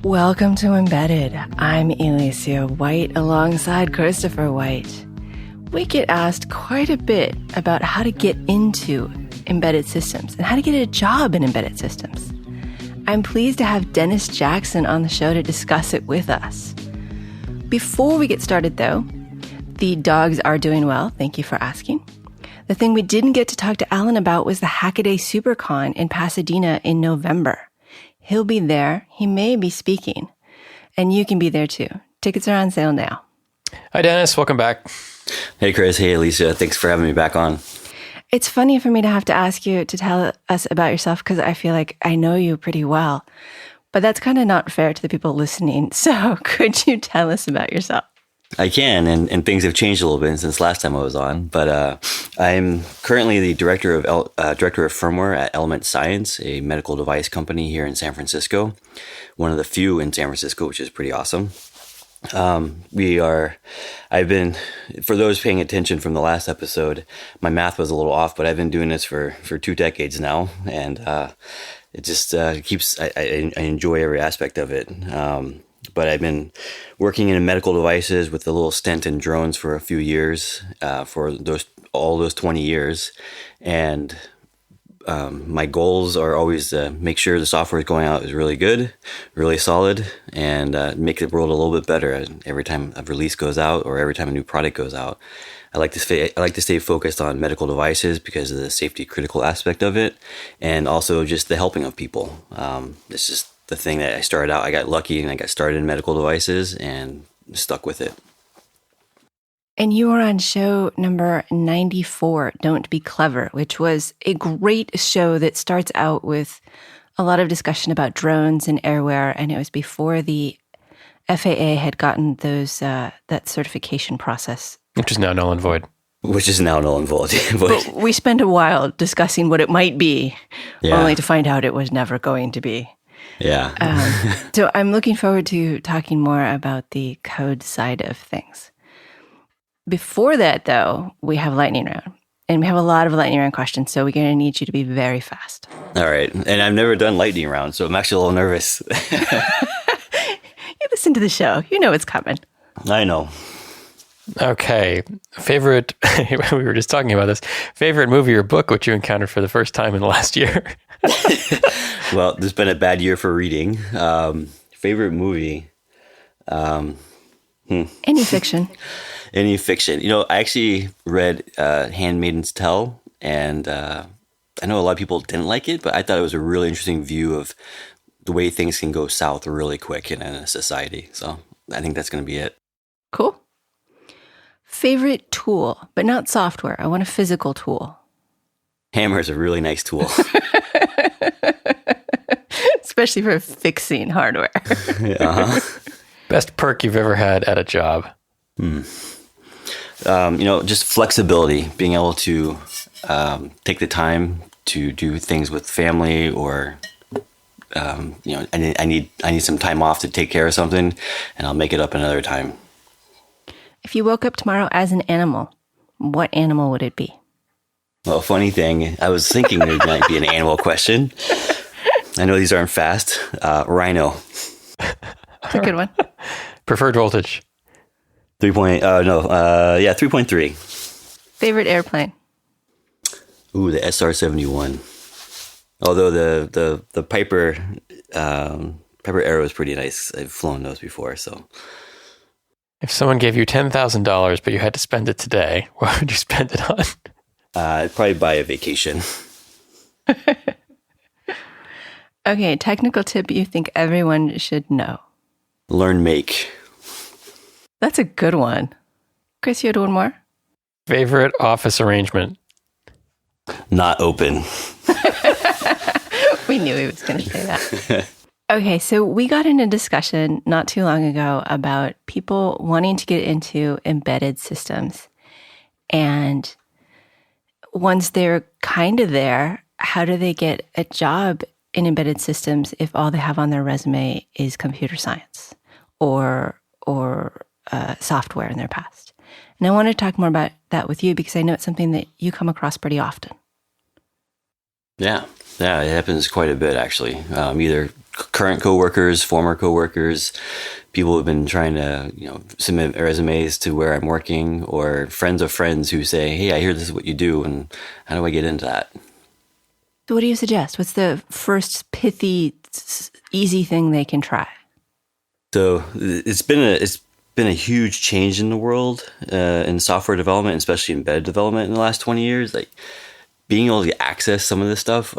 Welcome to Embedded. I'm Elecia White alongside Christopher White. We get asked quite a bit about how to get into embedded systems and how to get a job in embedded systems. I'm pleased to have Dennis Jackson on the show to discuss it with us. Before we get started, though, the dogs are doing well. Thank you for asking. The thing we didn't get to talk to Alan about was the Hackaday SuperCon in Pasadena in November. He'll be there. He may be speaking. And you can be there too. Tickets are on sale now. Hi, Dennis. Welcome back. Hey, Chris. Hey, Elecia. Thanks for having me back on. It's funny for me to have to ask you to tell us about yourself because I feel like I know you pretty well. But that's kind of not fair to the people listening. So could you tell us about yourself? I can, and things have changed a little bit since last time I was on. But I'm currently the director of firmware at Element Science, a medical device company here in San Francisco. One of the few in San Francisco, which is pretty awesome. I've been, for those paying attention from the last episode, my math was a little off, but I've been doing this for 2 decades now, and it just keeps. I enjoy every aspect of it. But I've been working in medical devices with a little stint in drones for a few years, for all those 20 years. And my goals are always to make sure the software is going out is really good, really solid, and make the world a little bit better every time a release goes out or every time a new product goes out. I like to stay focused on medical devices because of the safety critical aspect of it, and also just the helping of people. It's just the thing that I started out. I got lucky and I got started in medical devices and stuck with it. And you were on show number 94, Don't Be Clever, which was a great show that starts out with a lot of discussion about drones and airware. And it was before the FAA had gotten that certification process. Which is now null and void. But we spent a while discussing what it might be, only to find out it was never going to be. Yeah. So I'm looking forward to talking more about the code side of things. Before that, though, we have lightning round. And we have a lot of lightning round questions, so we're going to need you to be very fast. All right. And I've never done lightning round, so I'm actually a little nervous. You listen to the show. You know what's coming. I know. Okay. Favorite, we were just talking about this, favorite movie or book which you encountered for the first time in the last year? Well, this has been a bad year for reading. Favorite movie? Any fiction. Any fiction. I actually read Handmaid's Tale, and I know a lot of people didn't like it, but I thought it was a really interesting view of the way things can go south really quick in a society. So I think that's going to be it. Cool. Favorite tool, but not software. I want a physical tool. Hammer is a really nice tool. Especially for fixing hardware. Best perk you've ever had at a job? Just flexibility, being able to take the time to do things with family, or I need some time off to take care of something, and I'll make it up another time. If you woke up tomorrow as an animal, what animal would it be? Well, funny thing, I was thinking there might be an animal question. I know these aren't fast. Rhino. That's a good one. Preferred voltage? 3.3. Favorite airplane? Ooh, the SR-71. Although the Piper Arrow is pretty nice. I've flown those before, so. If someone gave you $10,000, but you had to spend it today, what would you spend it on? I'd probably buy a vacation. Okay, technical tip you think everyone should know. Learn Make. That's a good one. Chris, you had one more? Favorite office arrangement? Not open. We knew he was going to say that. Okay, so we got in a discussion not too long ago about people wanting to get into embedded systems. And once they're kind of there, how do they get a job in embedded systems if all they have on their resume is computer science or software in their past? And I want to talk more about that with you because I know it's something that you come across pretty often. Yeah. Yeah, it happens quite a bit actually. Either current coworkers, former coworkers, people who've been trying to, submit resumes to where I'm working, or friends of friends who say, "Hey, I hear this is what you do, and how do I get into that?" So what do you suggest? What's the first pithy, easy thing they can try? So it's been a huge change in the world in software development, especially embedded development in the last 20 years. Like being able to access some of this stuff,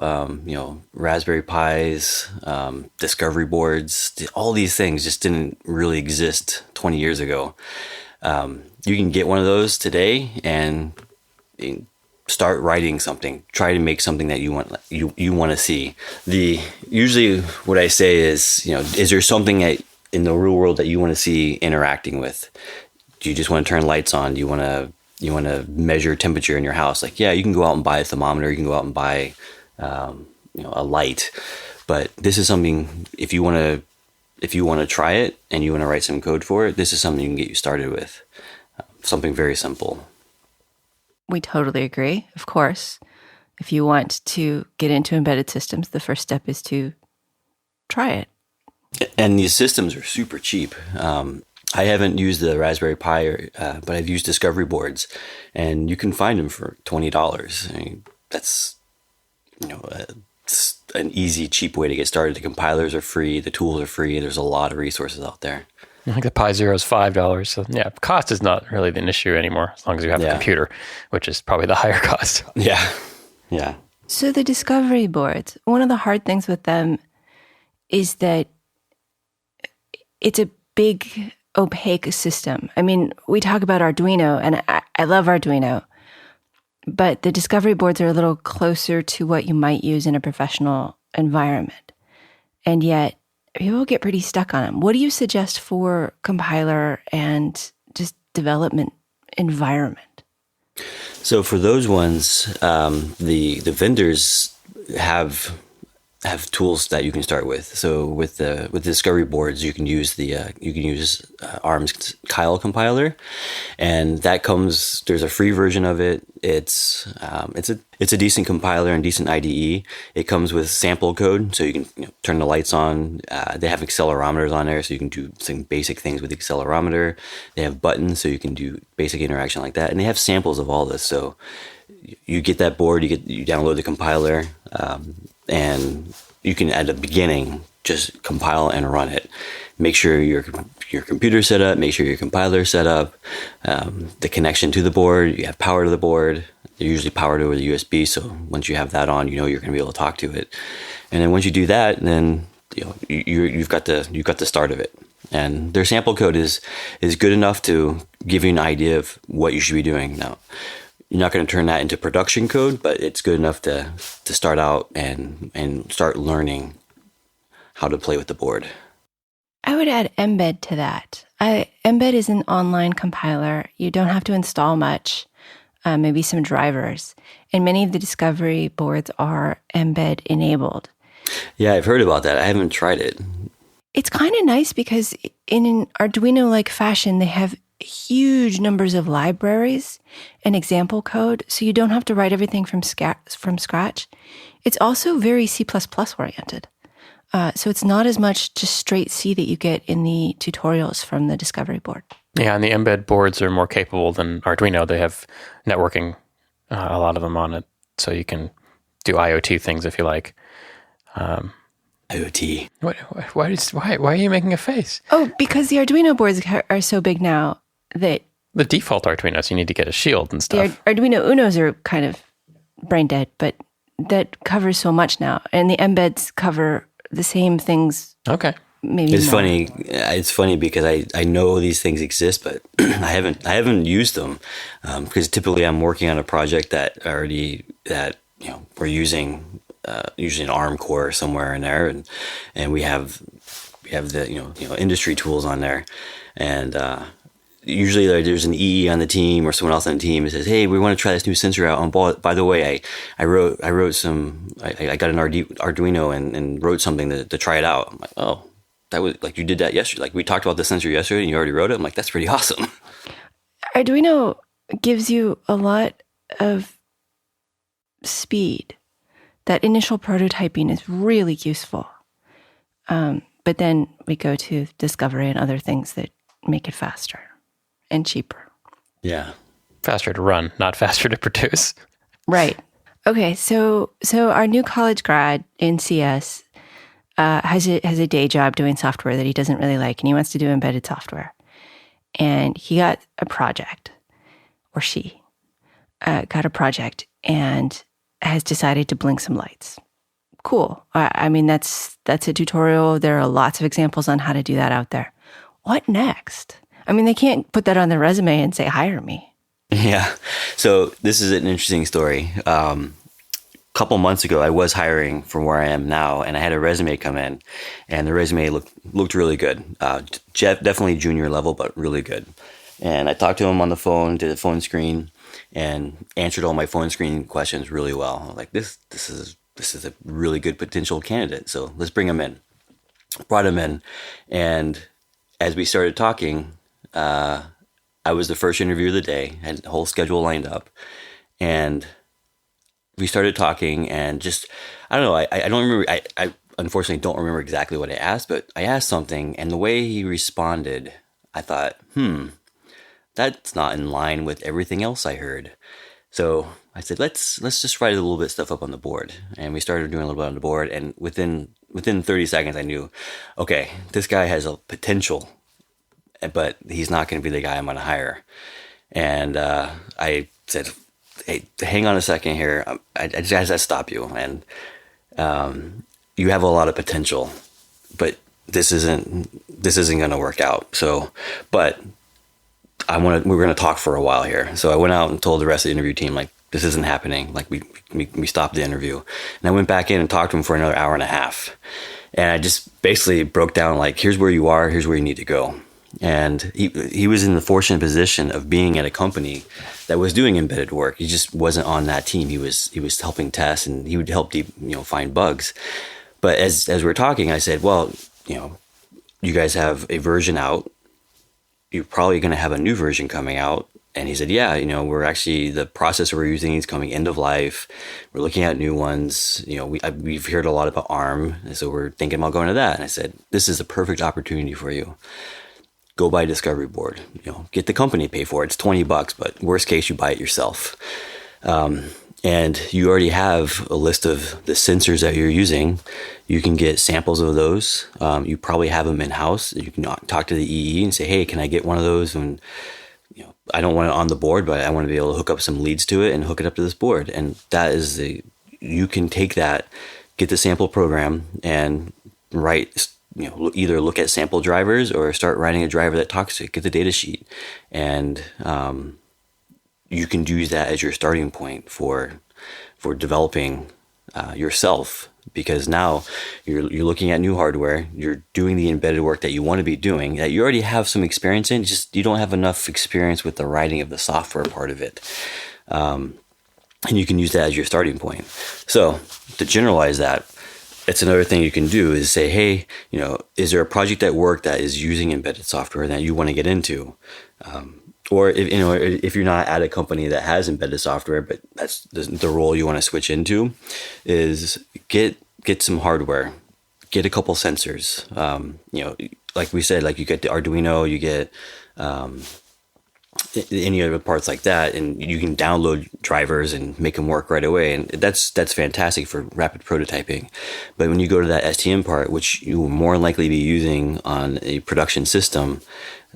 Raspberry Pis, discovery boards, all these things just didn't really exist 20 years ago. You can get one of those today and start writing something. Try to make something that you want to see. Usually what I say is there something that in the real world that you want to see interacting with? Do you just want to turn lights on? Do you want to measure temperature in your house? Like, yeah, you can go out and buy a thermometer. You can go out and buy, a light. But this is something, if you want to try it and you want to write some code for it, this is something you can get you started with. Something very simple. We totally agree. Of course, if you want to get into embedded systems, the first step is to try it. And these systems are super cheap. I haven't used the Raspberry Pi, but I've used discovery boards, and you can find them for $20. I mean, that's it's an easy, cheap way to get started. The compilers are free, the tools are free. There's a lot of resources out there. I think the Pi Zero is $5. So yeah, cost is not really an issue anymore as long as you have a computer, which is probably the higher cost. Yeah. So the discovery boards, one of the hard things with them is that it's a big, opaque system. I mean, we talk about Arduino, and I love Arduino, but the discovery boards are a little closer to what you might use in a professional environment. And yet, people get pretty stuck on them. What do you suggest for compiler and just development environment? So for those ones, the vendors have tools that you can start with. So with the discovery boards, you can use ARM's Kyle compiler, and that comes. There's a free version of it. It's a decent compiler and decent IDE. It comes with sample code, so you can turn the lights on. They have accelerometers on there, so you can do some basic things with the accelerometer. They have buttons, so you can do basic interaction like that, and they have samples of all this. So you get that board, you download the compiler. And you can, at the beginning, just compile and run it. Make sure your computer's set up. Make sure your compiler's set up. The connection to the board. You have power to the board. They're usually powered over the USB. So once you have that on, you're going to be able to talk to it. And then once you do that, then you've got the start of it. And their sample code is good enough to give you an idea of what you should be doing now. You're not going to turn that into production code, but it's good enough to start out and start learning how to play with the board. I would add Mbed to that. Mbed is an online compiler. You don't have to install much, maybe some drivers. And many of the discovery boards are Mbed enabled. Yeah, I've heard about that. I haven't tried it. It's kind of nice because in an Arduino-like fashion, they have huge numbers of libraries and example code, so you don't have to write everything from scratch. It's also very C++ oriented. So it's not as much just straight C that you get in the tutorials from the discovery board. Yeah, and the embed boards are more capable than Arduino. They have networking, a lot of them on it, so you can do IoT things if you like. IoT. Why are you making a face? Oh, because the Arduino boards are so big now that the default Arduinos, you need to get a shield and stuff. The Arduino Unos are kind of brain dead, but that covers so much now, and the embeds cover the same things. Okay, maybe it's more. funny. It's funny because I know these things exist, but I haven't used them because typically I'm working on a project that we're using usually an ARM core somewhere in there, and we have the industry tools on there, and usually there's an EE on the team or someone else on the team that says, "Hey, we want to try this new sensor out." By the way, I wrote some. I got an Arduino and wrote something to try it out. I'm like, oh, that was like you did that yesterday. Like we talked about the sensor yesterday, and you already wrote it. I'm like, that's pretty awesome. Arduino gives you a lot of speed that initial prototyping is really useful. But then we go to discovery and other things that make it faster and cheaper. Yeah. Faster to run, not faster to produce. Right. Okay. So our new college grad in CS has a day job doing software that he doesn't really like, and he wants to do embedded software. And he got a project, or she got a project, and has decided to blink some lights. Cool. I mean, that's a tutorial. There are lots of examples on how to do that out there. What next? I mean, they can't put that on their resume and say, hire me. Yeah. So this is an interesting story. Couple months ago, I was hiring from where I am now, and I had a resume come in, and the resume looked really good. Definitely junior level, but really good. And I talked to him on the phone, did a phone screen, and answered all my phone screen questions really well. I was like, this is a really good potential candidate, so let's bring him in. Brought him in, and as we started talking, I was the first interview of the day, had the whole schedule lined up, and we started talking, and just, I don't know, I don't remember, I unfortunately don't remember exactly what I asked, but I asked something, and the way he responded, I thought, that's not in line with everything else I heard. So I said, let's just write a little bit of stuff up on the board. And we started doing a little bit on the board, and within 30 seconds, I knew, okay, this guy has a potential, but he's not going to be the guy I'm going to hire. And I said, hey, hang on a second here. I just have to stop you. And you have a lot of potential, but this isn't going to work out. So, but we're going to talk for a while here. So I went out and told the rest of the interview team, like, this isn't happening. Like, we stopped the interview, and I went back in and talked to him for another hour and a half. And I just basically broke down, like, here's where you are, here's where you need to go. And he was in the fortunate position of being at a company that was doing embedded work. He just wasn't on that team. He was helping test, and he would help find bugs. But as we were talking, I said, well, you guys have a version out. You're probably going to have a new version coming out. And he said, yeah, we're actually, the processor we're using is coming end of life. We're looking at new ones. We've heard a lot about ARM, and so we're thinking about going to that. And I said, this is a perfect opportunity for you. Go buy a discovery board. Get the company to pay for it. It's $20, but worst case, you buy it yourself. And you already have a list of the sensors that you're using. You can get samples of those. You probably have them in-house. You can talk to the EE and say, hey, can I get one of those? And I don't want it on the board, but I want to be able to hook up some leads to it and hook it up to this board. And that is you can take that, get the sample program, and write, either look at sample drivers or start writing a driver that talks to it, get the data sheet. And you can use that as your starting point for developing yourself, because now you're looking at new hardware, you're doing the embedded work that you want to be doing, that you already have some experience in, just you don't have enough experience with the writing of the software part of it. And you can use that as your starting point. So to generalize that, it's another thing you can do is say, hey, is there a project at work that is using embedded software that you want to get into? Or if you're not at a company that has embedded software, but that's the role you want to switch into, is get some hardware, get a couple sensors. Like we said, like you get the Arduino, you get any other parts like that, and you can download drivers and make them work right away, and that's fantastic for rapid prototyping. But when you go to that STM part, which you will more likely be using on a production system,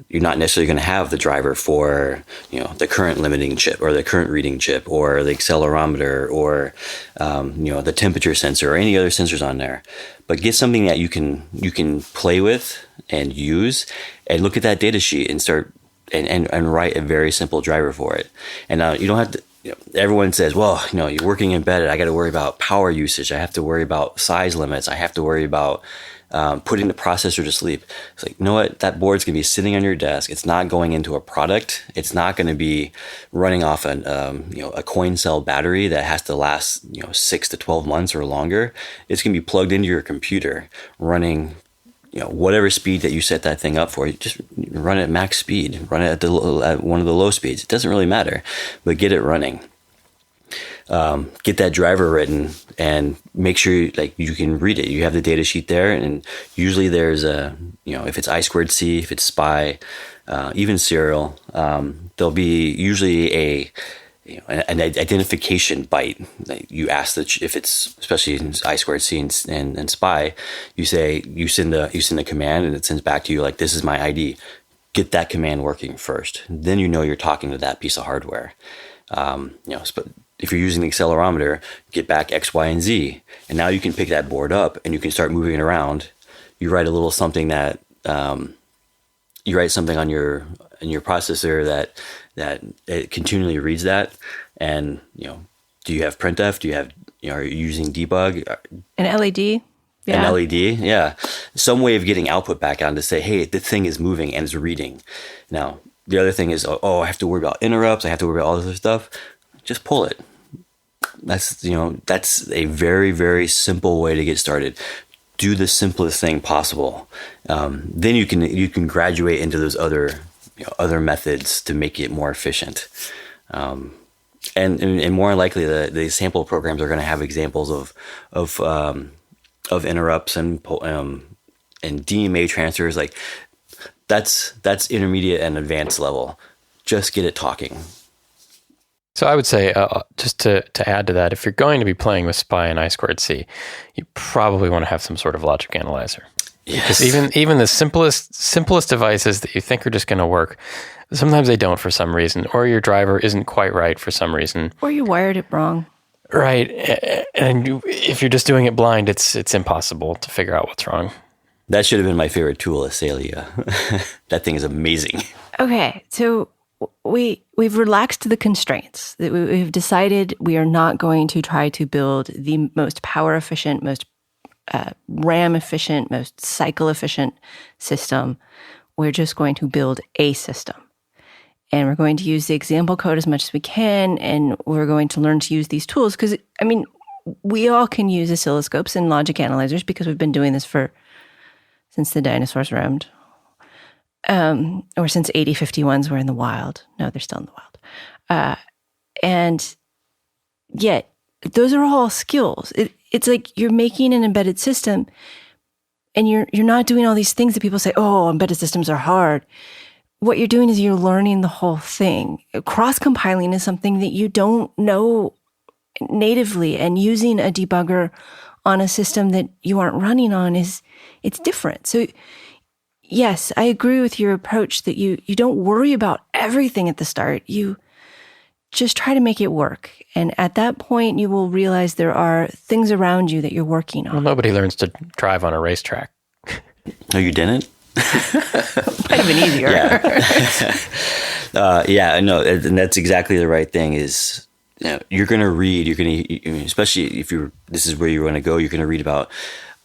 you're not necessarily going to have the driver for the current limiting chip or the current reading chip or the accelerometer or the temperature sensor or any other sensors on there. But get something that you can play with and use, and look at that data sheet and start and write a very simple driver for it. And you don't have to. Everyone says, well, you're working embedded, I got to worry about power usage, I have to worry about size limits, I have to worry about putting the processor to sleep. It's like, you know what? That board's going to be sitting on your desk. It's not going into a product. It's not going to be running off a coin cell battery that has to last 6 to 12 months or longer. It's going to be plugged into your computer, running whatever speed that you set that thing up for. You just run it at max speed. Run it at one of the low speeds. It doesn't really matter, but get it running. get that driver written and make sure you can read it. You have the data sheet there, and usually there's if it's I squared C, if it's SPI, even serial, there'll be usually an identification byte. You ask that if it's, especially in I squared C and SPI, you send a command and it sends back to you like, this is my ID. Get that command working first. Then you're talking to that piece of hardware. If you're using the accelerometer, get back X, Y, and Z, and now you can pick that board up and you can start moving it around. You write a little something that you write something on your processor that it continually reads that. And do you have printf? Do you have are you using debug? An LED? Yeah. An LED, yeah. Some way of getting output back on to say, hey, the thing is moving and it's reading. Now, the other thing is, I have to worry about interrupts. I have to worry about all this other stuff. Just pull it. That's a very, very simple way to get started. Do the simplest thing possible. Then you can graduate into those other methods to make it more efficient. And more likely, the sample programs are going to have examples of interrupts and DMA transfers. Like that's intermediate and advanced level. Just get it talking. So I would say, just to add to that, if you're going to be playing with SPI and I squared C, you probably want to have some sort of logic analyzer. Yes. Because even the simplest devices that you think are just going to work, sometimes they don't for some reason, or your driver isn't quite right for some reason. Or you wired it wrong. Right. And if you're just doing it blind, it's impossible to figure out what's wrong. That should have been my favorite tool, Elecia. That thing is amazing. Okay, so we've relaxed the constraints. We've decided we are not going to try to build the most power efficient, most RAM efficient, most cycle efficient system. We're just going to build a system. And we're going to use the example code as much as we can, and we're going to learn to use these tools because, we all can use oscilloscopes and logic analyzers because we've been doing this since the dinosaurs roamed. Or since 8051s were in the wild. No, they're still in the wild. And yet, those are all skills. It's like you're making an embedded system and you're not doing all these things that people say, oh, embedded systems are hard. What you're doing is you're learning the whole thing. Cross-compiling is something that you don't know natively, and using a debugger on a system that you aren't running on it's different. So yes, I agree with your approach that you don't worry about everything at the start. You just try to make it work. And at that point, you will realize there are things around you that you're working on. Well, nobody learns to drive on a racetrack. No, you didn't? Might have been easier. Yeah. No, and that's exactly the right thing is, you're going to read, especially if this is where you want to go, you're going to read about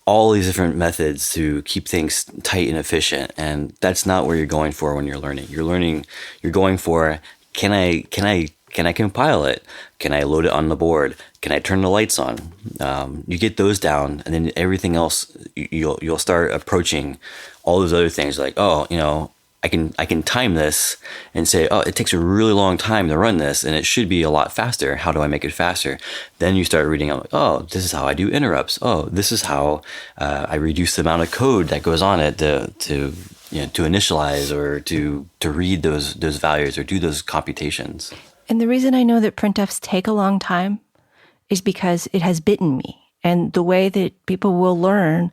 all these different methods to keep things tight and efficient. And that's not where you're going for when you're learning. You're going for, can I compile it? Can I load it on the board? Can I turn the lights on? You get those down, and then everything else, you'll start approaching all those other things like, I can time this and say, it takes a really long time to run this and it should be a lot faster. How do I make it faster? Then you start reading out, this is how I do interrupts. This is how I reduce the amount of code that goes on it to initialize or to read those values or do those computations. And the reason I know that printfs take a long time is because it has bitten me. And the way that people will learn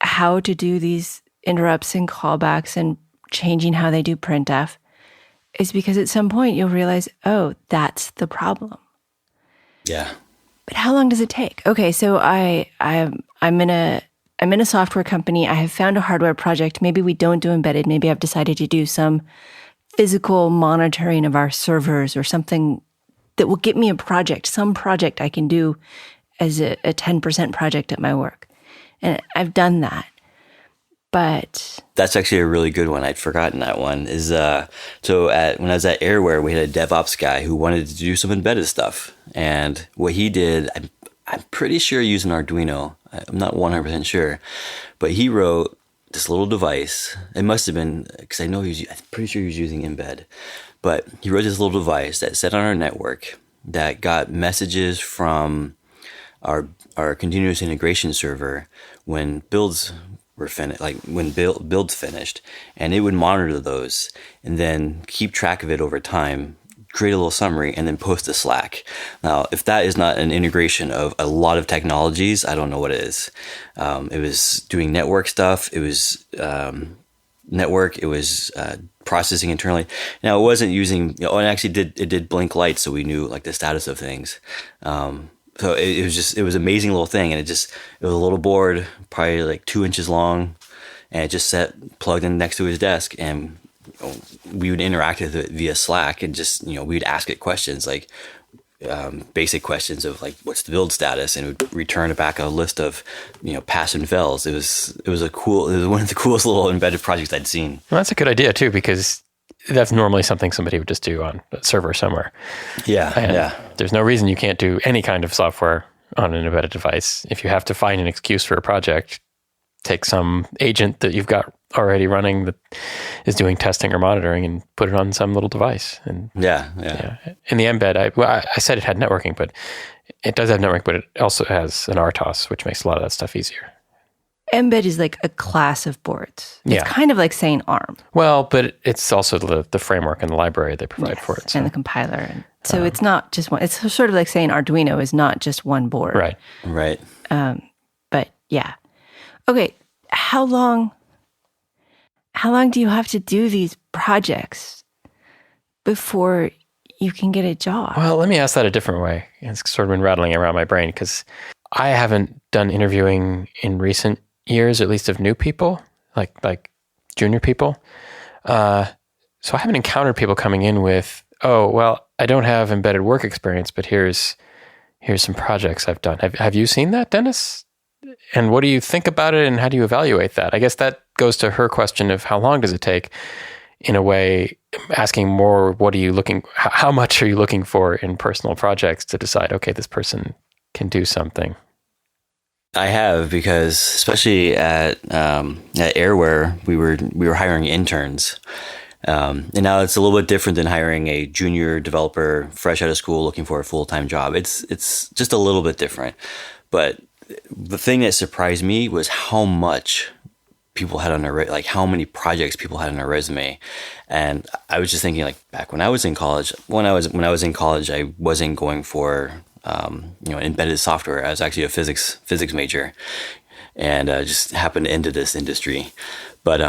how to do these interrupts and callbacks and changing how they do printf is because at some point you'll realize, that's the problem. Yeah. But how long does it take? Okay, so I'm in a software company. I have found a hardware project. Maybe we don't do embedded. Maybe I've decided to do some physical monitoring of our servers or something that will get me a project, some project I can do as a 10% project at my work. And I've done that. But that's actually a really good one. I'd forgotten that one. When I was at Airware, we had a DevOps guy who wanted to do some embedded stuff. And what he did, I'm pretty sure using Arduino. I'm not 100% sure. But he wrote this little device. It must have been, because I'm pretty sure he was using embed. But he wrote this little device that sat on our network. that got messages from our continuous integration server when builds were finished, like when builds finished, and it would monitor those and then keep track of it over time, create a little summary, and then post to Slack. Now, if that is not an integration of a lot of technologies, I don't know what it is. It was doing network stuff. It was network. It was processing internally. Now, it wasn't using, and actually it did blink lights, so we knew like the status of things. So it was an amazing little thing, and it was a little board, probably like 2 inches long, and it just plugged in next to his desk, and we would interact with it via Slack, and just, we'd ask it questions like basic questions of like, what's the build status, and it would return back a list of pass and fails. It was one of the coolest little embedded projects I'd seen. Well, that's a good idea too, because that's normally something somebody would just do on a server somewhere. Yeah. There's no reason you can't do any kind of software on an embedded device. If you have to find an excuse for a project, take some agent that you've got already running that is doing testing or monitoring and put it on some little device. And yeah. In the embed, I said it had networking, but it does have networking, but it also has an RTOS, which makes a lot of that stuff easier. Embed is like a class of boards. It's kind of like saying ARM. Well, but it's also the framework and the library they provide for it. So. And the compiler. And so it's not just one. It's sort of like saying Arduino is not just one board. Right. But yeah. Okay. How long do you have to do these projects before you can get a job? Well, let me ask that a different way. It's sort of been rattling around my brain because I haven't done interviewing in recent years, at least of new people, like junior people. So I haven't encountered people coming in with, oh, well, I don't have embedded work experience, but here's some projects I've done. Have you seen that, Dennis? And what do you think about it, and how do you evaluate that? I guess that goes to her question of how long does it take, in a way, asking more, how much are you looking for in personal projects to decide, okay, this person can do something? I have, because especially at Airware, we were hiring interns. And now it's a little bit different than hiring a junior developer fresh out of school looking for a full-time job. It's just a little bit different. But the thing that surprised me was how much people had on their, like how many projects people had on their resume. And I was just thinking, like, back when I was in college, I wasn't going for embedded software. I was actually a physics major, and just happened into this industry. But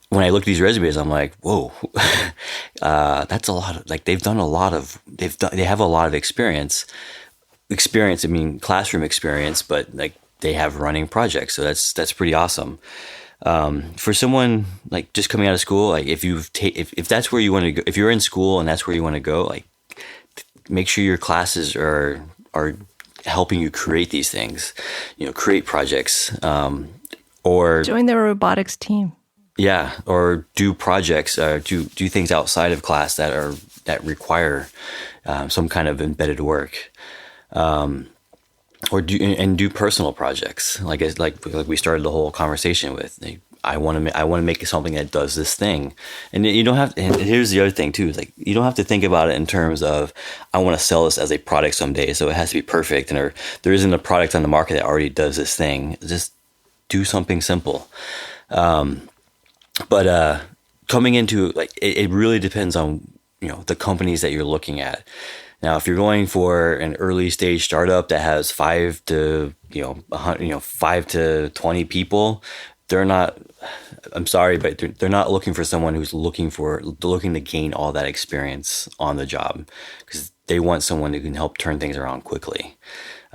when I look at these resumes, I'm like, whoa, that's a lot of, like, they have a lot of experience. I mean, classroom experience, but like they have running projects. So that's pretty awesome. For someone like just coming out of school, like if that's where you want to go, if you're in school and that's where you want to go, like, make sure your classes are helping you create these things, create projects, or join the robotics team. Yeah, or do projects, do things outside of class that require some kind of embedded work, or do personal projects. Like we started the whole conversation with. I want to make something that does this thing, and you don't have. And here's the other thing too: is like you don't have to think about it in terms of I want to sell this as a product someday, so it has to be perfect, and there isn't a product on the market that already does this thing. Just do something simple. But coming into, like, it really depends on the companies that you're looking at. Now, if you're going for an early stage startup that has 5 to 20 people, they're not. I'm sorry, but they're not looking for someone who's looking to gain all that experience on the job, because they want someone who can help turn things around quickly.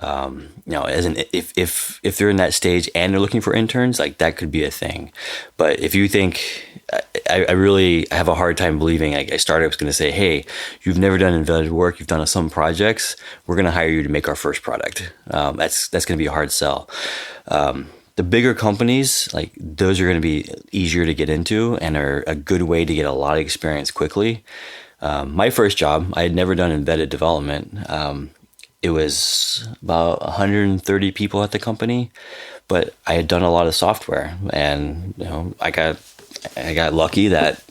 If they're in that stage and they're looking for interns, like, that could be a thing. But if you think, I really have a hard time believing like a startup's going to say, hey, you've never done embedded work, you've done some projects, we're going to hire you to make our first product. That's going to be a hard sell. The bigger companies, like, those are going to be easier to get into and are a good way to get a lot of experience quickly. My first job, I had never done embedded development. It was about 130 people at the company, but I had done a lot of software, and I got lucky that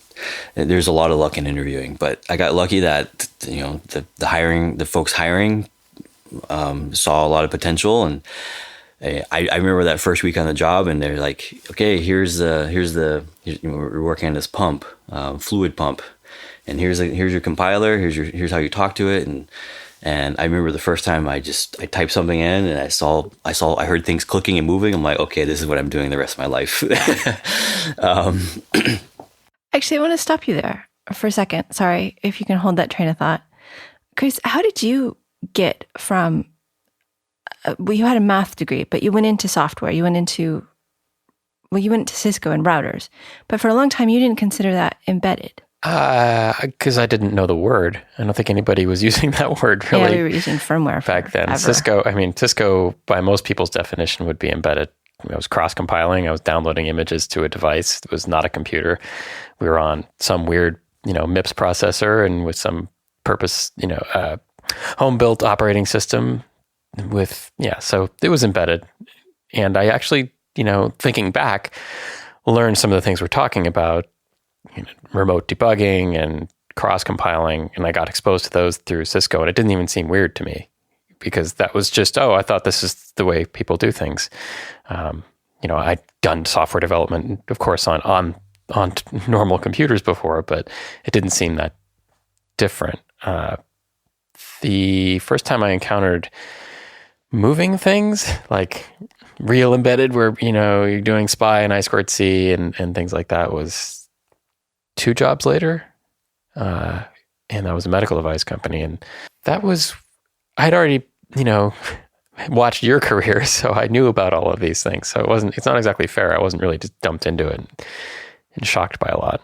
there's a lot of luck in interviewing, but I got lucky that, the folks hiring, saw a lot of potential. And I remember that first week on the job, and they're like, okay, we're working on this pump, fluid pump, and here's your compiler. Here's how you talk to it. And I remember the first time I typed something in, and I heard things clicking and moving. I'm like, okay, this is what I'm doing the rest of my life. Actually, I want to stop you there for a second. Sorry, if you can hold that train of thought. Chris, how did you get from, you had a math degree, but you went into software. You went into Cisco and routers. But for a long time, you didn't consider that embedded. Because I didn't know the word. I don't think anybody was using that word really. Yeah, we were using firmware back then. Ever. Cisco, by most people's definition, would be embedded. I was cross-compiling. I was downloading images to a device. It was not a computer. We were on some weird, MIPS processor and with some purpose, home-built operating system so it was embedded. And I actually, thinking back, learned some of the things we're talking about, remote debugging and cross-compiling, and I got exposed to those through Cisco, and it didn't even seem weird to me because that was just, I thought this is the way people do things. I'd done software development, of course, on normal computers before, but it didn't seem that different. The first time I encountered moving things, like real embedded, where, you're doing SPI and I2C and things like that, was 2 jobs later. And that was a medical device company. And that was, I'd already, watched your career, so I knew about all of these things. So it's not exactly fair. I wasn't really just dumped into it and shocked by a lot.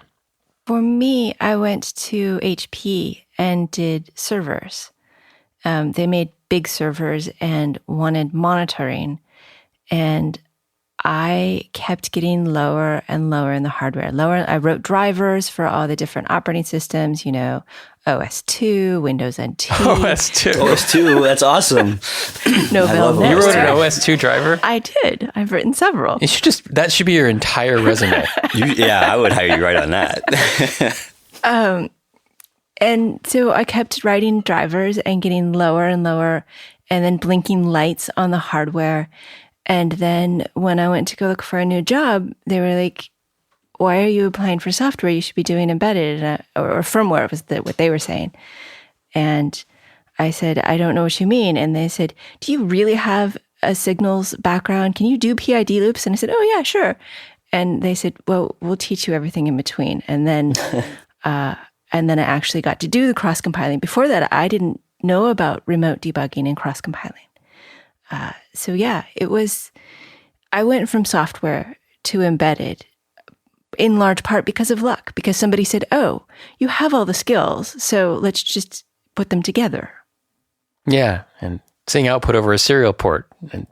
For me, I went to HP and did servers. They made big servers and wanted monitoring. And I kept getting lower and lower in the hardware. I wrote drivers for all the different operating systems, OS2, Windows NT. OS2, that's awesome. Novell Net. You wrote an OS2 driver? I did. I've written several. That should be your entire resume. I would hire you right on that. And so I kept writing drivers and getting lower and lower, and then blinking lights on the hardware. And then when I went to go look for a new job, they were like, why are you applying for software? You should be doing embedded or firmware was what they were saying. And I said, I don't know what you mean. And they said, do you really have a signals background? Can you do PID loops? And I said, oh yeah, sure. And they said, well, we'll teach you everything in between. And then, I actually got to do the cross-compiling. Before that, I didn't know about remote debugging and cross-compiling. I went from software to embedded in large part because of luck, because somebody said, oh, you have all the skills, so let's just put them together. Yeah, and seeing output over a serial port, and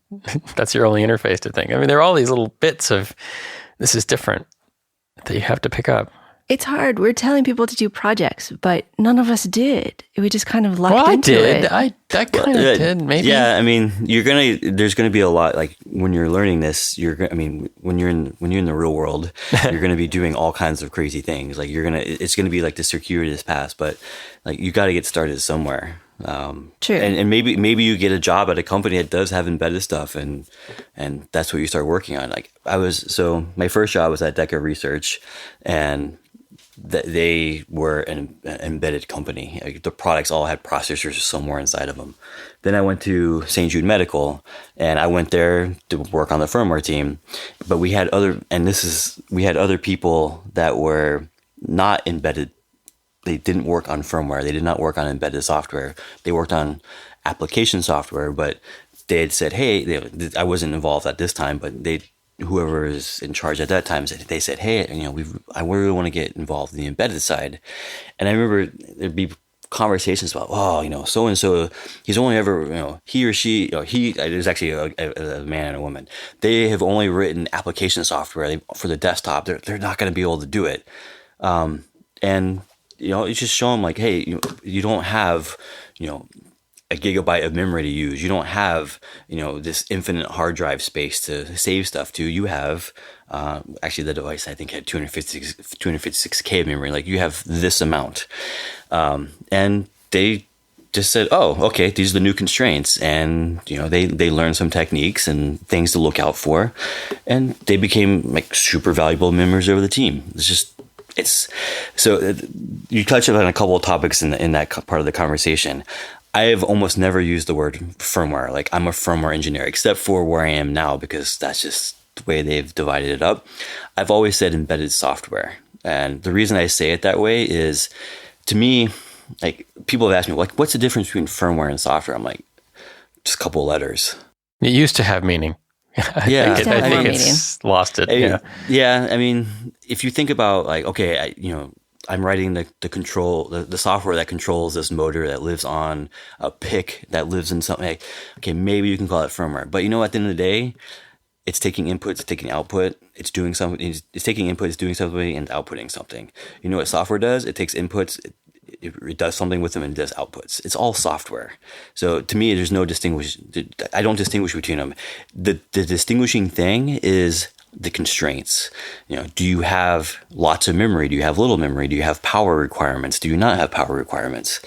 that's your only interface to things. I mean, there are all these little bits of this is different that you have to pick up. It's hard. We're telling people to do projects, but none of us did. We just kind of lucked into it. I kind of did, maybe. Yeah, I mean, there's gonna be a lot, like when you're learning this, when you're in the real world, you're gonna be doing all kinds of crazy things. Like it's gonna be like the circuitous path, but like you got to get started somewhere. True. And maybe you get a job at a company that does have embedded stuff, and that's what you start working on. Like my first job was at Deca Research, and they were an embedded company. Like the products all had processors somewhere inside of them. Then I went to St. Jude Medical, and I went there to work on the firmware team. But we had other people that were not embedded. They didn't work on firmware. They did not work on embedded software. They worked on application software, but they had said, hey, I wasn't involved at this time, but whoever is in charge at that time they said, hey, I really want to get involved in the embedded side. And I remember there'd be conversations about, so-and-so, he's only ever, he or she, there's actually a man and a woman. They have only written application software for the desktop. They're not going to be able to do it. And, you just show them like, hey, you don't have, a gigabyte of memory to use. You don't have, this infinite hard drive space to save stuff to. You have, actually the device I think had 256K of memory. Like you have this amount. And they just said, oh, okay, these are the new constraints. And, they learned some techniques and things to look out for. And they became like super valuable members of the team. So you touched on a couple of topics in that part of the conversation. I have almost never used the word firmware. Like I'm a firmware engineer, except for where I am now, because that's just the way they've divided it up. I've always said embedded software. And the reason I say it that way is, to me, like people have asked me, like, what's the difference between firmware and software? I'm like, just a couple of letters. It used to have meaning. Yeah, I think it's lost it. Yeah. I mean, if you think about like, okay, I'm writing the software that controls this motor that lives on a PIC that lives in something. Okay, maybe you can call it firmware, but at the end of the day, it's taking input, it's taking output, it's doing something. It's taking input, it's doing something, and outputting something. You know what software does? It takes inputs. It does something with them and does outputs. It's all software. So to me, there's no I don't distinguish between them. The distinguishing thing is the constraints. Do you have lots of memory? Do you have little memory? Do you have power requirements? Do you not have power requirements?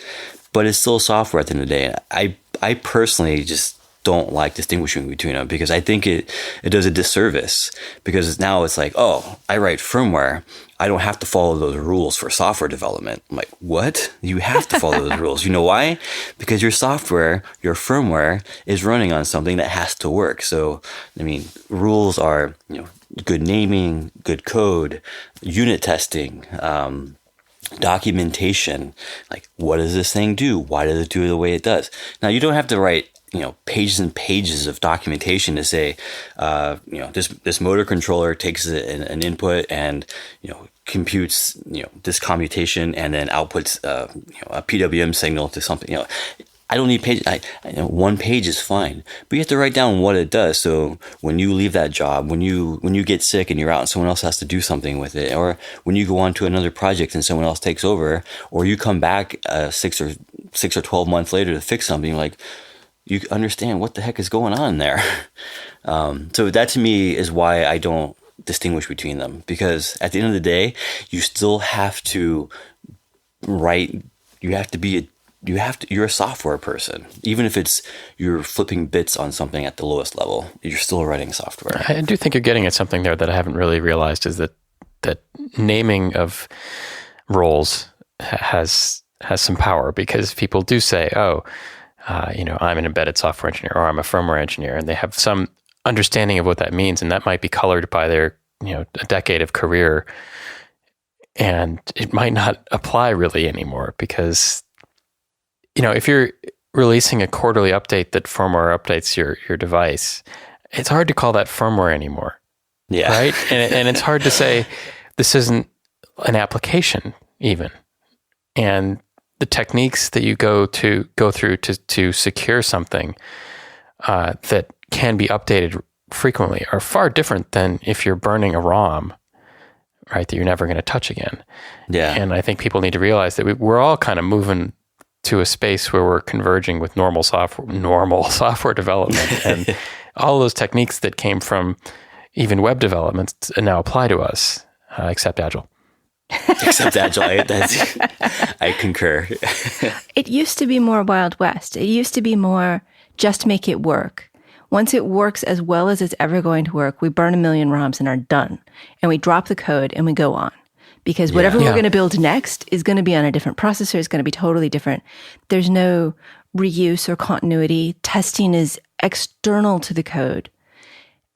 But it's still software at the end of the day. I personally just don't like distinguishing between them, because I think it does a disservice, because now it's like, oh, I write firmware. I don't have to follow those rules for software development. I'm like, what? You have to follow those rules. You know why? Because your software, your firmware is running on something that has to work. So, I mean, rules are, good naming, good code, unit testing, documentation. Like, what does this thing do? Why does it do it the way it does? Now, you don't have to write pages and pages of documentation to say, this motor controller takes an input and, computes, this commutation and then outputs, a PWM signal to something. I don't need pages. One page is fine, but you have to write down what it does. So when you leave that job, when you get sick and you're out and someone else has to do something with it, or when you go on to another project and someone else takes over, or you come back 6 or 12 months later to fix something, like, you understand what the heck is going on there. So that to me is why I don't distinguish between them, because at the end of the day, you still have to write. You're a software person, even if you're flipping bits on something at the lowest level. You're still writing software. I do think you're getting at something there that I haven't really realized, is that naming of roles has some power, because people do say, oh, I'm an embedded software engineer, or I'm a firmware engineer, and they have some understanding of what that means, and that might be colored by their, a decade of career, and it might not apply really anymore, because, if you're releasing a quarterly update that firmware updates your device, it's hard to call that firmware anymore. Yeah. Right? And it's hard to say this isn't an application even. And the techniques that you go through to secure something that can be updated frequently are far different than if you're burning a ROM, right, that you're never going to touch again. Yeah. And I think people need to realize that we're all kind of moving to a space where we're converging with normal software development, and all those techniques that came from even web development now apply to us, except Agile. Except Agile, I concur. It used to be more Wild West. It used to be more just make it work. Once it works as well as it's ever going to work, we burn 1 million ROMs and are done. And we drop the code and we go on. Because whatever we're going to build next is going to be on a different processor. It's going to be totally different. There's no reuse or continuity. Testing is external to the code.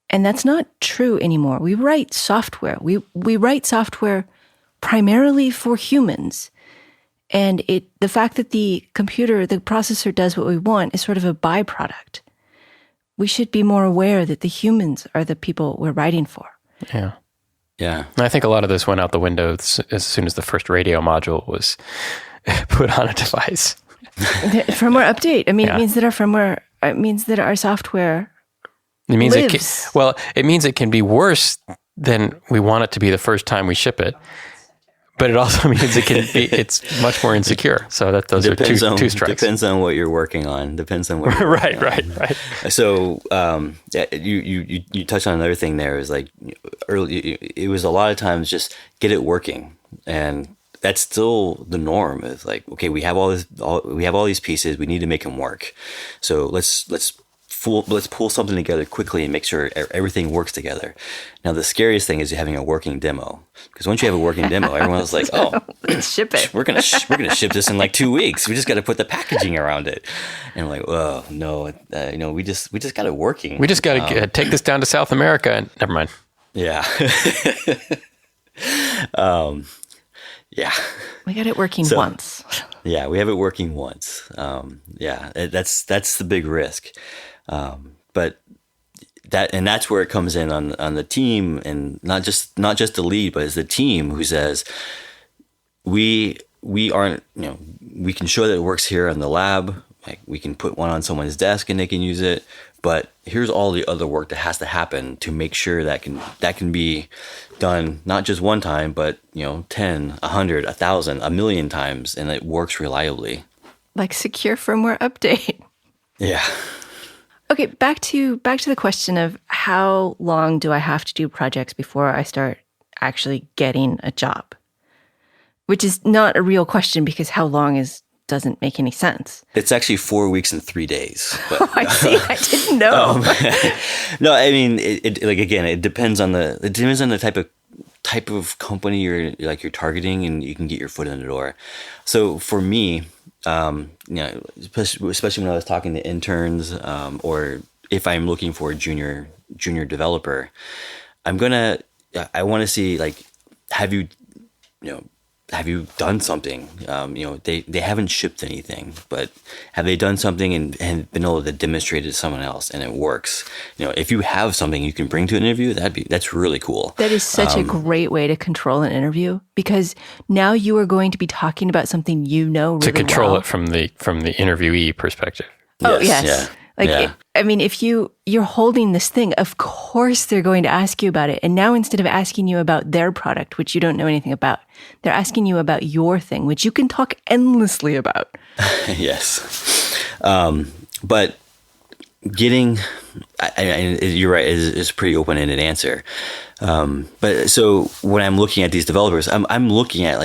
And that's not true anymore. We write software. We write software primarily for humans. And the fact that the processor does what we want is sort of a byproduct. We should be more aware that the humans are the people we're writing for. Yeah. Yeah. And I think a lot of this went out the window as soon as the first radio module was put on a device. The firmware update. I mean, it means that our firmware, it means that our software lives. It means it can be worse than we want it to be the first time we ship it. But it also means it's much more insecure. So that those are two strikes. Depends on what you're working on. Depends on what you're right. So you touched on another thing there is like early. It was a lot of times just get it working, and that's still the norm. Is like, okay, we have all these pieces. We need to make them work. So let's pull something together quickly and make sure everything works together. Now, the scariest thing is having a working demo, because once you have a working demo, everyone's like, "Oh, let's ship it. We're gonna ship this in like 2 weeks. We just got to put the packaging around it." And I'm like, "Oh no, we just got it working. We just got to take this down to South America." And never mind. Yeah. Yeah. We got it working once. Yeah, we have it working once. That's the big risk. But that's where it comes in on the team, and not just the lead, but it's the team who says we aren't, we can show that it works here in the lab. Like, we can put one on someone's desk and they can use it, but here's all the other work that has to happen to make sure that can be done, not just one time, but 10, 100, 1,000, 1,000,000 times, and it works reliably. Like secure firmware update. Yeah. Okay, back to the question of how long do I have to do projects before I start actually getting a job? Which is not a real question, because how long doesn't make any sense. It's actually 4 weeks and 3 days. But, I see. I didn't know. No, I mean, it depends on the type of company you're targeting, and you can get your foot in the door. So for me, especially when I was talking to interns, or if I'm looking for a junior developer, I want to see, like, have you done something? They haven't shipped anything, but have they done something and been able to demonstrate it to someone else and it works? If you have something you can bring to an interview, that's really cool. That is such a great way to control an interview, because now you are going to be talking about something really to control well. it from the interviewee perspective. Oh, yes. Yeah. If you're holding this thing, of course they're going to ask you about it. And now, instead of asking you about their product, which you don't know anything about, they're asking you about your thing, which you can talk endlessly about. Yes. But you're right, is a pretty open-ended answer. But so when I'm looking at these developers, I'm looking at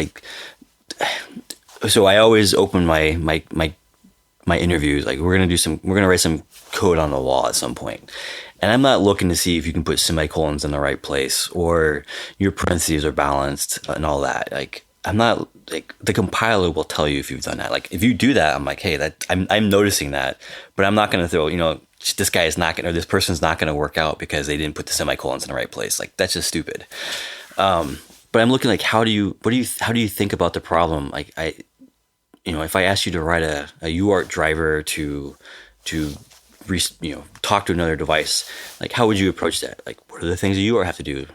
so I always open my interviews, like, we're gonna write some code on the wall at some point, and I'm not looking to see if you can put semicolons in the right place or your parentheses are balanced and all that. Like, I'm not, like, the compiler will tell you if you've done that. Like, if you do that, I'm like, hey, I'm noticing that, but I'm not gonna throw, this person's not gonna work out because they didn't put the semicolons in the right place. Like, that's just stupid. But I'm looking, like, how do you think about the problem? Like, if I asked you to write a UART driver to talk to another device, like, how would you approach that? Like, what are the things that UART have to do?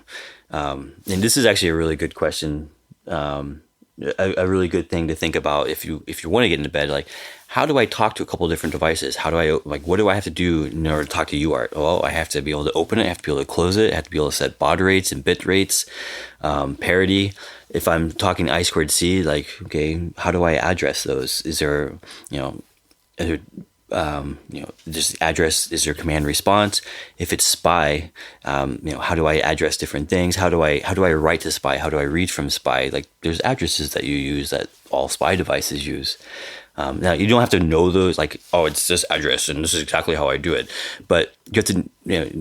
And this is actually a really good question, a really good thing to think about if you want to get into bed. Like, how do I talk to a couple of different devices? What do I have to do in order to talk to UART? Well, I have to be able to open it. I have to be able to close it. I have to be able to set baud rates and bit rates, parity. If I'm talking I2C, like, okay, how do I address those? Is there, just address, is there command response? If it's SPI, how do I address different things? How do I write to SPI? How do I read from SPI? Like, there's addresses that you use that all SPI devices use. Now, you don't have to know those, like, oh, it's this address and this is exactly how I do it. But you have to,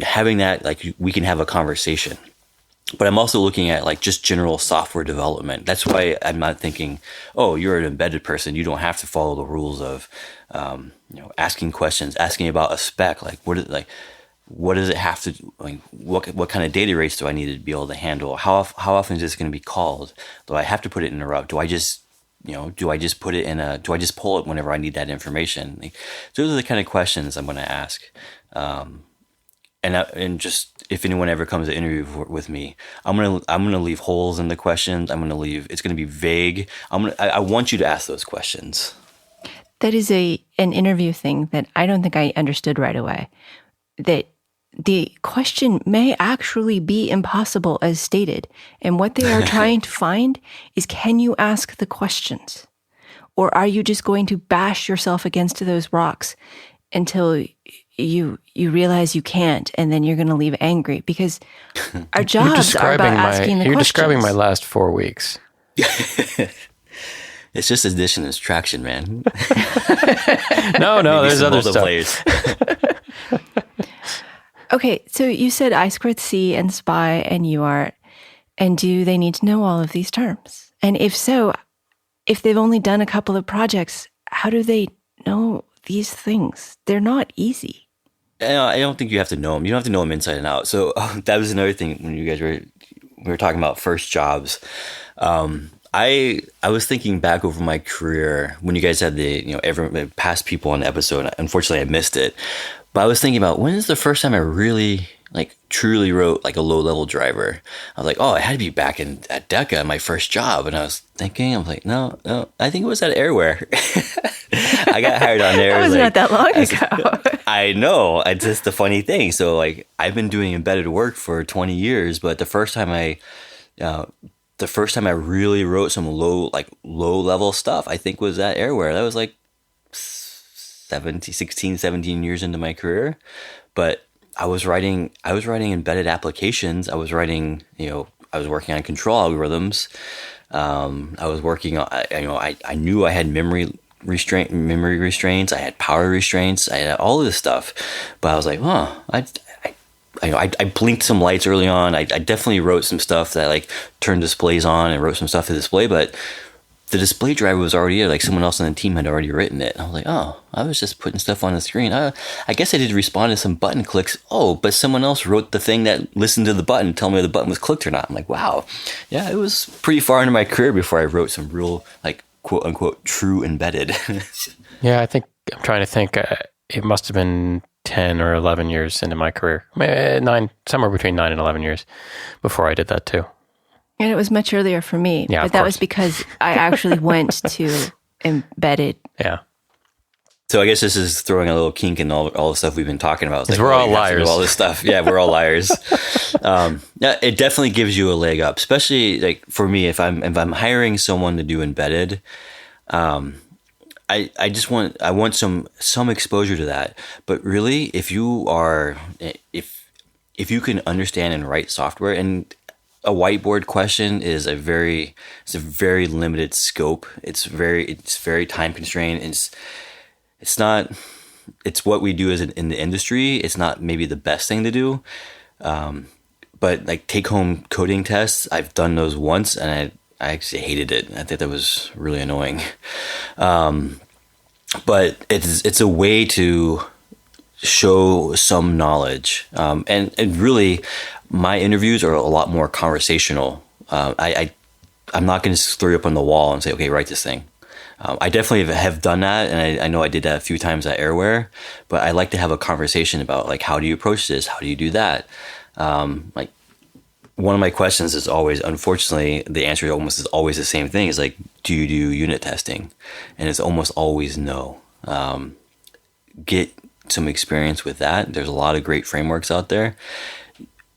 having that, like, we can have a conversation. But I'm also looking at, like, just general software development. That's why I'm not thinking, oh, you're an embedded person, you don't have to follow the rules of, asking questions, asking about a spec. Like, what does it have to, like, what kind of data rates do I need to be able to handle? How often is this going to be called? Do I have to put it in a route? Do I just put it in do I just pull it whenever I need that information? Like, those are the kind of questions I'm going to ask. And just, if anyone ever comes to interview with me, I'm gonna leave holes in the questions. It's gonna be vague. I want you to ask those questions. That is an interview thing that I don't think I understood right away. That the question may actually be impossible as stated. And what they are trying to find is, can you ask the questions? Or are you just going to bash yourself against those rocks until you realize you can't, and then you're going to leave angry? Because our jobs are about asking the questions. You're describing my last 4 weeks. It's just addition and subtraction, man. No, there's other stuff. Layers. Okay, so you said I squared C and SPI and UART, and do they need to know all of these terms? And if so, if they've only done a couple of projects, how do they know these things? They're not easy. I don't think you have to know them. You don't have to know them inside and out. So that was another thing when you guys we were talking about first jobs. I was thinking back over my career when you guys had the past people on the episode. Unfortunately, I missed it. But I was thinking about, when is the first time I really truly wrote a low level driver? I was like, oh, it had to be back at DECA, my first job. And I was thinking, I'm like, no, I think it was at Airware. I got hired on there. That was not that long ago. I know. It's just the funny thing. So I've been doing embedded work for 20 years, but the first time I really wrote some low level stuff, I think was at Airware. That was 16, 17 years into my career. But I was writing embedded applications. I was working on control algorithms. I was working on, I knew I had memory restraints. I had power restraints. I had all of this stuff. But I was like, I blinked some lights early on. I definitely wrote some stuff that turned displays on and wrote some stuff to display, but the display driver was already there. Someone else on the team had already written it. And I was like, oh, I was just putting stuff on the screen. I guess I did respond to some button clicks. Oh, but someone else wrote the thing that listened to the button, tell me whether the button was clicked or not. I'm like, wow. Yeah, it was pretty far into my career before I wrote some real, quote unquote, true embedded. Yeah, I'm trying to think. It must have been 10 or 11 years into my career. Somewhere between 9 and 11 years before I did that too. And it was much earlier for me. Yeah, but that was because I actually went to embedded. Yeah. So I guess this is throwing a little kink in all the stuff we've been talking about. We're all liars. All this stuff. Yeah, we're all liars. It definitely gives you a leg up, especially for me, if I'm hiring someone to do embedded, I want some exposure to that. But really, if you can understand and write software, and a whiteboard question is a very limited scope. It's very time constrained. It's what we do in the industry. It's not maybe the best thing to do. But take home coding tests, I've done those once and I actually hated it. I think that was really annoying. But it's a way to show some knowledge. And really, my interviews are a lot more conversational. I'm not going to throw you up on the wall and say, okay, write this thing. I definitely have done that, and I know I did that a few times at Airware, but I like to have a conversation about how do you approach this? How do you do that? One of my questions is always, unfortunately, the answer almost is always the same thing. Is do you do unit testing? And it's almost always no. Get some experience with that. There's a lot of great frameworks out there.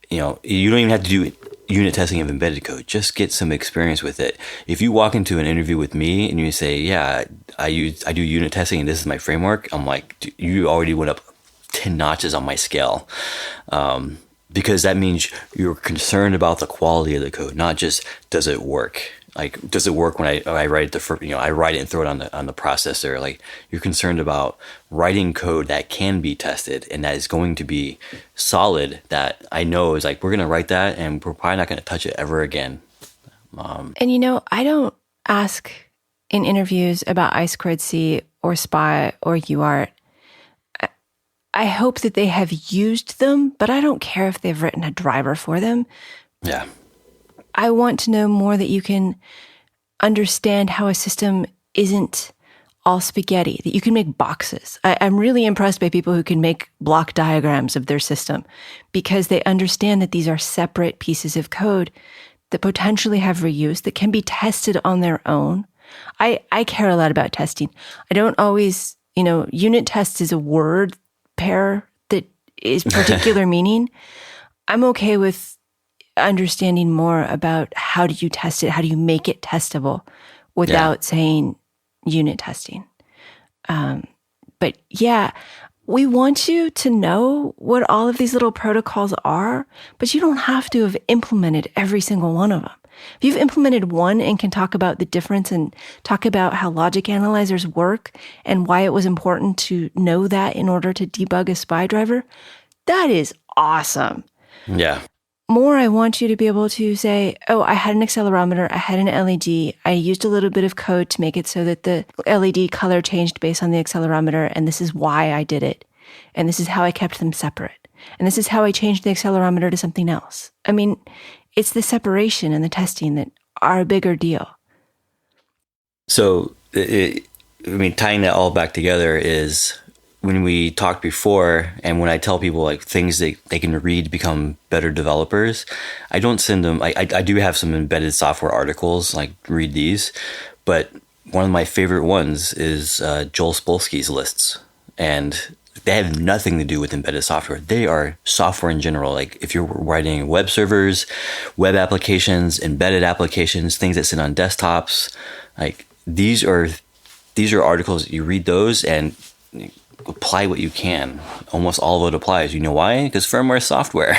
You don't even have to do unit testing of embedded code. Just get some experience with it. If you walk into an interview with me and you say, yeah, I do unit testing and this is my framework, I'm like, you already went up 10 notches on my scale. Because that means you're concerned about the quality of the code, not just does it work. Does it work when I write it I write it and throw it on the processor? You're concerned about writing code that can be tested and that is going to be solid. That I know is we're going to write that and we're probably not going to touch it ever again. And I don't ask in interviews about I2C or SPI or UART. I hope that they have used them, but I don't care if they've written a driver for them. Yeah. I want to know more that you can understand how a system isn't all spaghetti, that you can make boxes. I'm really impressed by people who can make block diagrams of their system because they understand that these are separate pieces of code that potentially have reuse, that can be tested on their own. I care a lot about testing. I don't always, unit test is a word pair that is particular meaning, I'm okay with understanding more about how do you test it, how do you make it testable without saying unit testing. But yeah, we want you to know what all of these little protocols are, but you don't have to have implemented every single one of them. If you've implemented one and can talk about the difference and talk about how logic analyzers work and why it was important to know that in order to debug a SPI driver, that is awesome. Yeah. More, I want you to be able to say, oh, I had an accelerometer, I had an LED, I used a little bit of code to make it so that the LED color changed based on the accelerometer, and this is why I did it. And this is how I kept them separate. And this is how I changed the accelerometer to something else. I mean, it's the separation and the testing that are a bigger deal. So, tying that all back together is when we talked before, and when I tell people like things they can read to become better developers, I don't send them. I do have some embedded software articles, like read these, but one of my favorite ones is Joel Spolsky's lists, and they have nothing to do with embedded software. They are software in general. Like if you're writing web servers, web applications, embedded applications, things that sit on desktops, like these are articles. You read those and apply what you can. Almost all of it applies. You know why? Because firmware is software.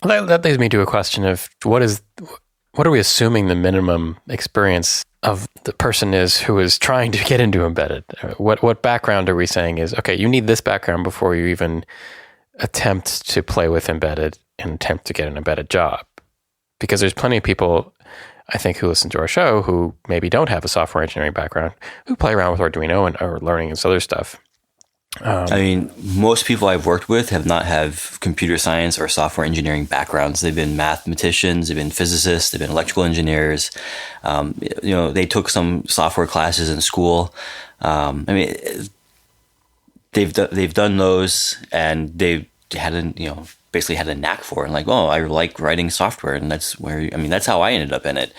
Well, that leads me to a question of what are we assuming the minimum experience of the person is who is trying to get into embedded? What background are we saying is, okay, you need this background before you even attempt to play with embedded and attempt to get an embedded job? Because there's plenty of people, I think, who listen to our show who maybe don't have a software engineering background, who play around with Arduino and are learning this other stuff. Most people I've worked with have not have computer science or software engineering backgrounds. They've been mathematicians, they've been physicists, they've been electrical engineers. They took some software classes in school. They've done those, and they've had basically had a knack for it. And like, oh, I like writing software, and that's how I ended up in it.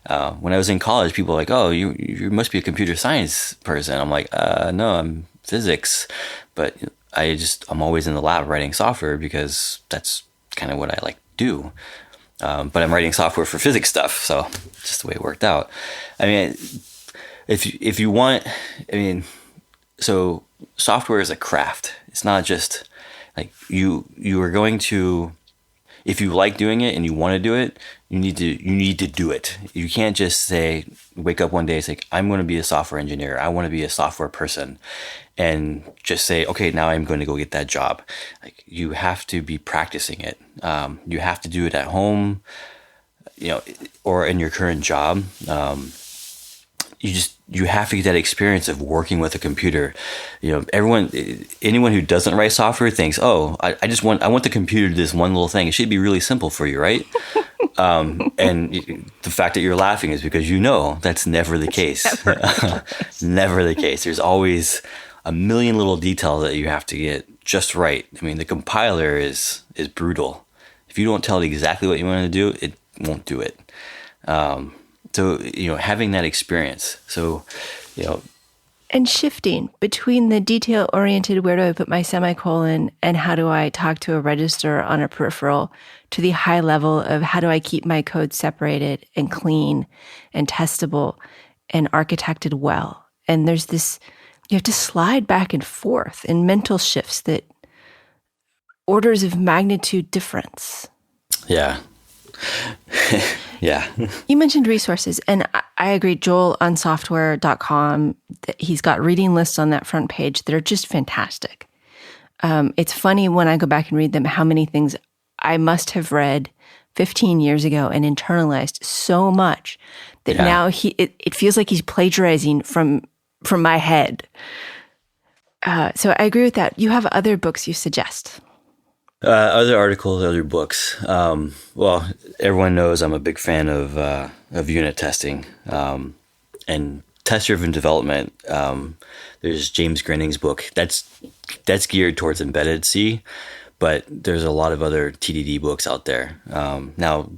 When I was in college, people were like, oh, you must be a computer science person. I'm like, no, I'm physics, but I'm always in the lab writing software because that's kind of what I like to do. But I'm writing software for physics stuff, so it's just the way it worked out. I mean, if you want, so software is a craft. It's not just like you are going to. If you like doing it and you want to do it, you need to do it. You can't just wake up one day and say, I'm going to be a software engineer. I want to be a software person, and just say, okay, now I'm going to go get that job. Like, you have to be practicing it. You have to do it at home, or in your current job. You have to get that experience of working with a computer. Anyone who doesn't write software thinks, oh, I want the computer to do this one little thing. It should be really simple for you, right? And the fact that you're laughing is because that's never the case. Never the case. There's always a million little details that you have to get just right. I mean, the compiler is brutal. If you don't tell it exactly what you want to do, it won't do it. So, having that experience. So, and shifting between the detail-oriented, where do I put my semicolon, and how do I talk to a register on a peripheral, to the high level of how do I keep my code separated and clean and testable and architected well. And there's this, you have to slide back and forth in mental shifts that orders of magnitude difference. Yeah. Yeah. You mentioned resources, and I agree. Joel on software.com, he's got reading lists on that front page that are just fantastic. It's funny when I go back and read them, how many things I must have read 15 years ago and internalized so much that now it feels like he's plagiarizing from my head. So I agree with that. You have other books you suggest. Other articles, other books. Well, everyone knows I'm a big fan of unit testing and test-driven development. There's James Grenning's book that's geared towards embedded C, but there's a lot of other TDD books out there. Now,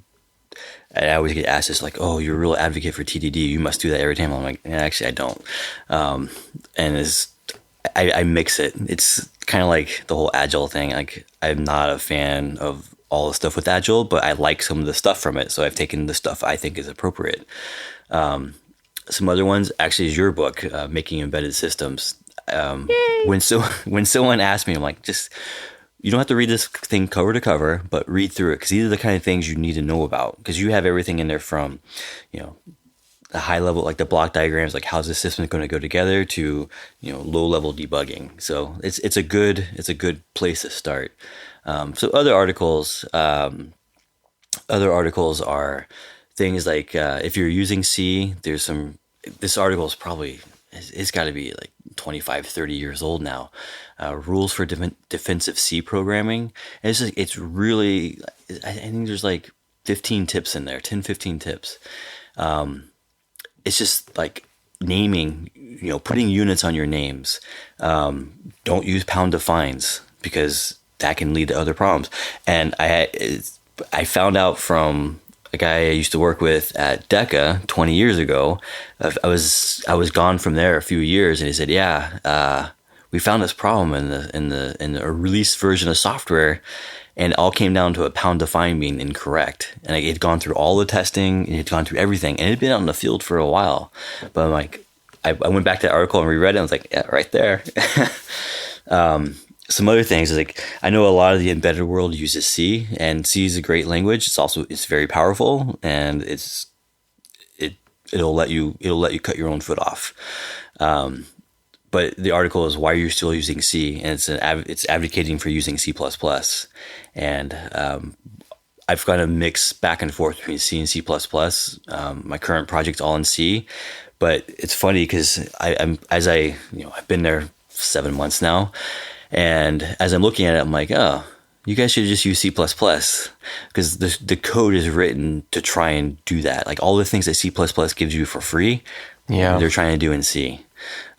I always get asked this, like, "Oh, you're a real advocate for TDD. You must do that every time." I'm like, actually, I don't. And I mix it. It's kind of like the whole Agile thing. Like, I'm not a fan of all the stuff with Agile, but I like some of the stuff from it. So I've taken the stuff I think is appropriate. Some other ones, actually, is your book, Making Embedded Systems. When someone asked me, I'm like, you don't have to read this thing cover to cover, but read through it, because these are the kind of things you need to know about, because you have everything in there from, the high level, like the block diagrams, like how's the system going to go together, to low level debugging. So it's a good place to start. So other articles are things like if you're using C, this article is probably, it's got to be like 25, 30 years old now. Rules for defensive C programming. And it's really, I think there's like 15 tips in there, 10, 15 tips. It's just like naming, putting units on your names. Don't use pound defines, because that can lead to other problems. And I found out from a guy I used to work with at DECA 20 years ago. I was gone from there a few years, and he said, we found this problem in the released version of software, and it all came down to a pound define being incorrect. And it had gone through all the testing, it had gone through everything, and it had been out in the field for a while. But I'm like, I went back to that article and reread it, and I was like, yeah, right there. Some other things is like, I know a lot of the embedded world uses C, and C is a great language. It's very powerful, and it'll let you cut your own foot off. But the article is why you're still using C, and it's advocating for using C++. And I've kind of mixed back and forth between C and C++. My current project's all in C, but it's funny because I've been there 7 months now, and as I'm looking at it, I'm like, oh, you guys should just use C++, because the code is written to try and do that. Like all the things that C++ gives you for free, they're trying to do in C.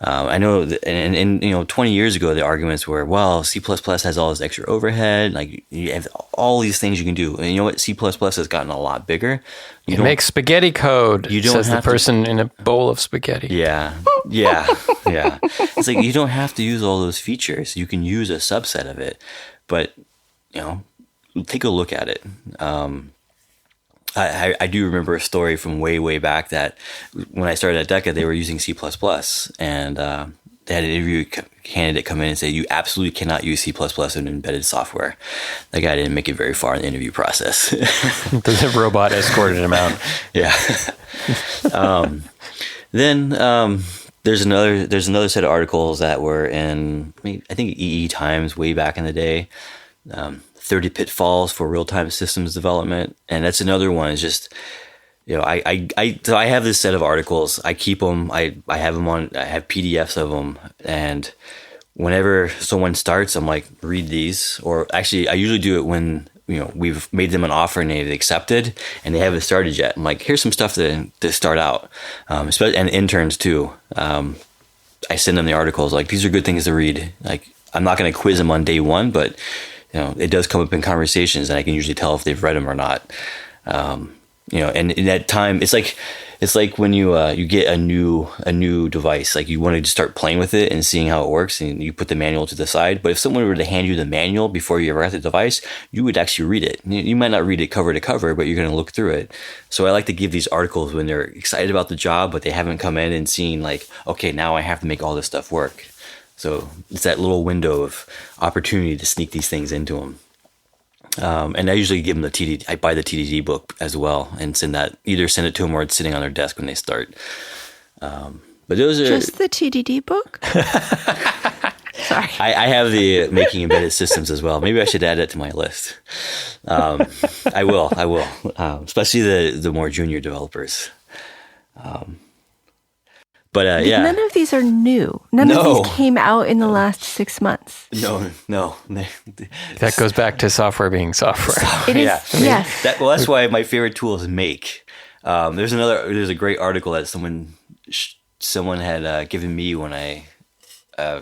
I know that, and 20 years ago, the arguments were, well, C++ has all this extra overhead. Like you have all these things you can do. And you know what? C++ has gotten a lot bigger. You make spaghetti code, says the person in a bowl of spaghetti. Yeah. It's like, you don't have to use all those features. You can use a subset of it. But, take a look at it. I do remember a story from way back that when I started at DECA, they were using C++, and they had an interview candidate come in and say, you absolutely cannot use C++ in embedded software. That guy didn't make it very far in the interview process. The robot escorted him out. Yeah. Then there's another set of articles that were in, I think, EE Times way back in the day. 30 pitfalls for real-time systems development. And that's another one. It's just, so I have this set of articles. I keep them. I have them on, I have PDFs of them. And whenever someone starts, I'm like, read these. Or actually, I usually do it when, we've made them an offer and they've accepted and they haven't started yet. I'm like, here's some stuff to start out. Especially, and interns too. I send them the articles. Like, these are good things to read. Like, I'm not going to quiz them on day one, but it does come up in conversations, and I can usually tell if they've read them or not. And in that time, it's like when you get a new device, like you want to start playing with it and seeing how it works, and you put the manual to the side. But if someone were to hand you the manual before you ever got the device, you would actually read it. You might not read it cover to cover, but you're going to look through it. So I like to give these articles when they're excited about the job, but they haven't come in and seen like, okay, now I have to make all this stuff work. So it's that little window of opportunity to sneak these things into them. And I usually give them the TDD. I buy the TDD book as well and send it to them, or it's sitting on their desk when they start. But those are just the TDD book. Sorry, I have the Making Embedded Systems as well. Maybe I should add it to my list. I will. Especially the more junior developers. But none of these are new. None of these came out in the last 6 months. No. That goes back to software being software. It is, yes. That's why my favorite tool is Make. There's a great article that someone had given me when I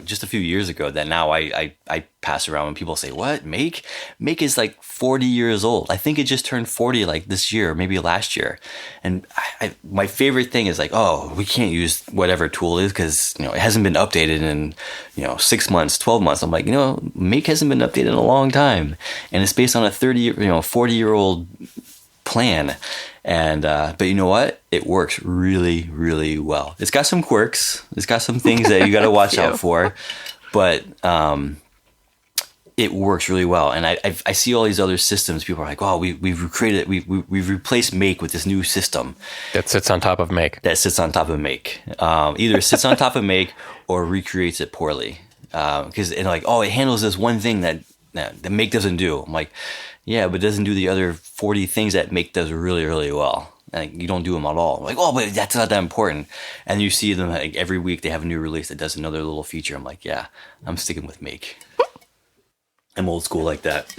just a few years ago that now I pass around when people say, what, Make? Make is like 40 years old. I think it just turned 40 like this year, maybe last year. And my favorite thing is like, oh, we can't use whatever tool it is because, it hasn't been updated in, 6 months, 12 months. I'm like, Make hasn't been updated in a long time. And it's based on a 40-year-old plan. And but you know what? It works really, really well. It's got some quirks. It's got some things that you got to watch out for, but it works really well. And I see all these other systems. People are like, "Oh, we've replaced Make with this new system that sits on top of Make." Either sits on top of Make or recreates it poorly. Because like, oh, it handles this one thing that Make doesn't do. I'm like, yeah, but it doesn't do the other 40 things that Make does really, really well. Like, you don't do them at all. I'm like, oh, but that's not that important. And you see them like every week they have a new release that does another little feature. I'm like, yeah, I'm sticking with Make. I'm old school like that.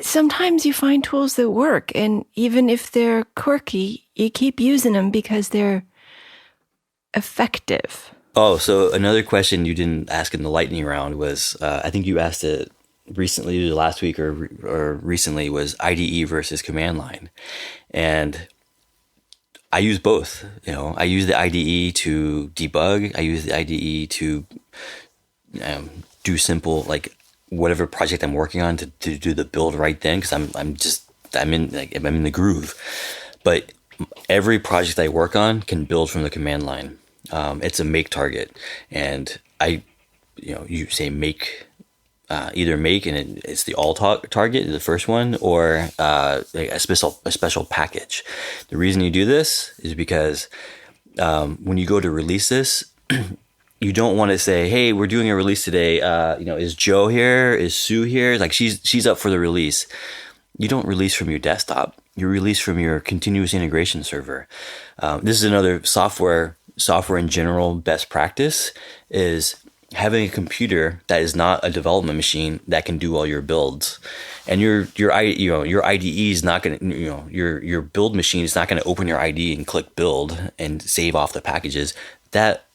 Sometimes you find tools that work, and even if they're quirky, you keep using them because they're effective. Oh, so another question you didn't ask in the lightning round was, I think you asked it recently, either last week or recently, was IDE versus command line. And I use both. I use the IDE to debug. I use the IDE to do simple, like whatever project I'm working on to do the build right then, because I'm in the groove. But every project I work on can build from the command line. It's a Make target, and you say Make. Either Make and it's the all target, the first one, or a special package. The reason you do this is because when you go to release this, you don't want to say, "Hey, we're doing a release today. Is Joe here? Is Sue here? Like she's up for the release." You don't release from your desktop. You release from your continuous integration server. This is another software in general best practice is having a computer that is not a development machine that can do all your builds, and your IDE is not going to, your build machine is not going to open your IDE and click build and save off the packages.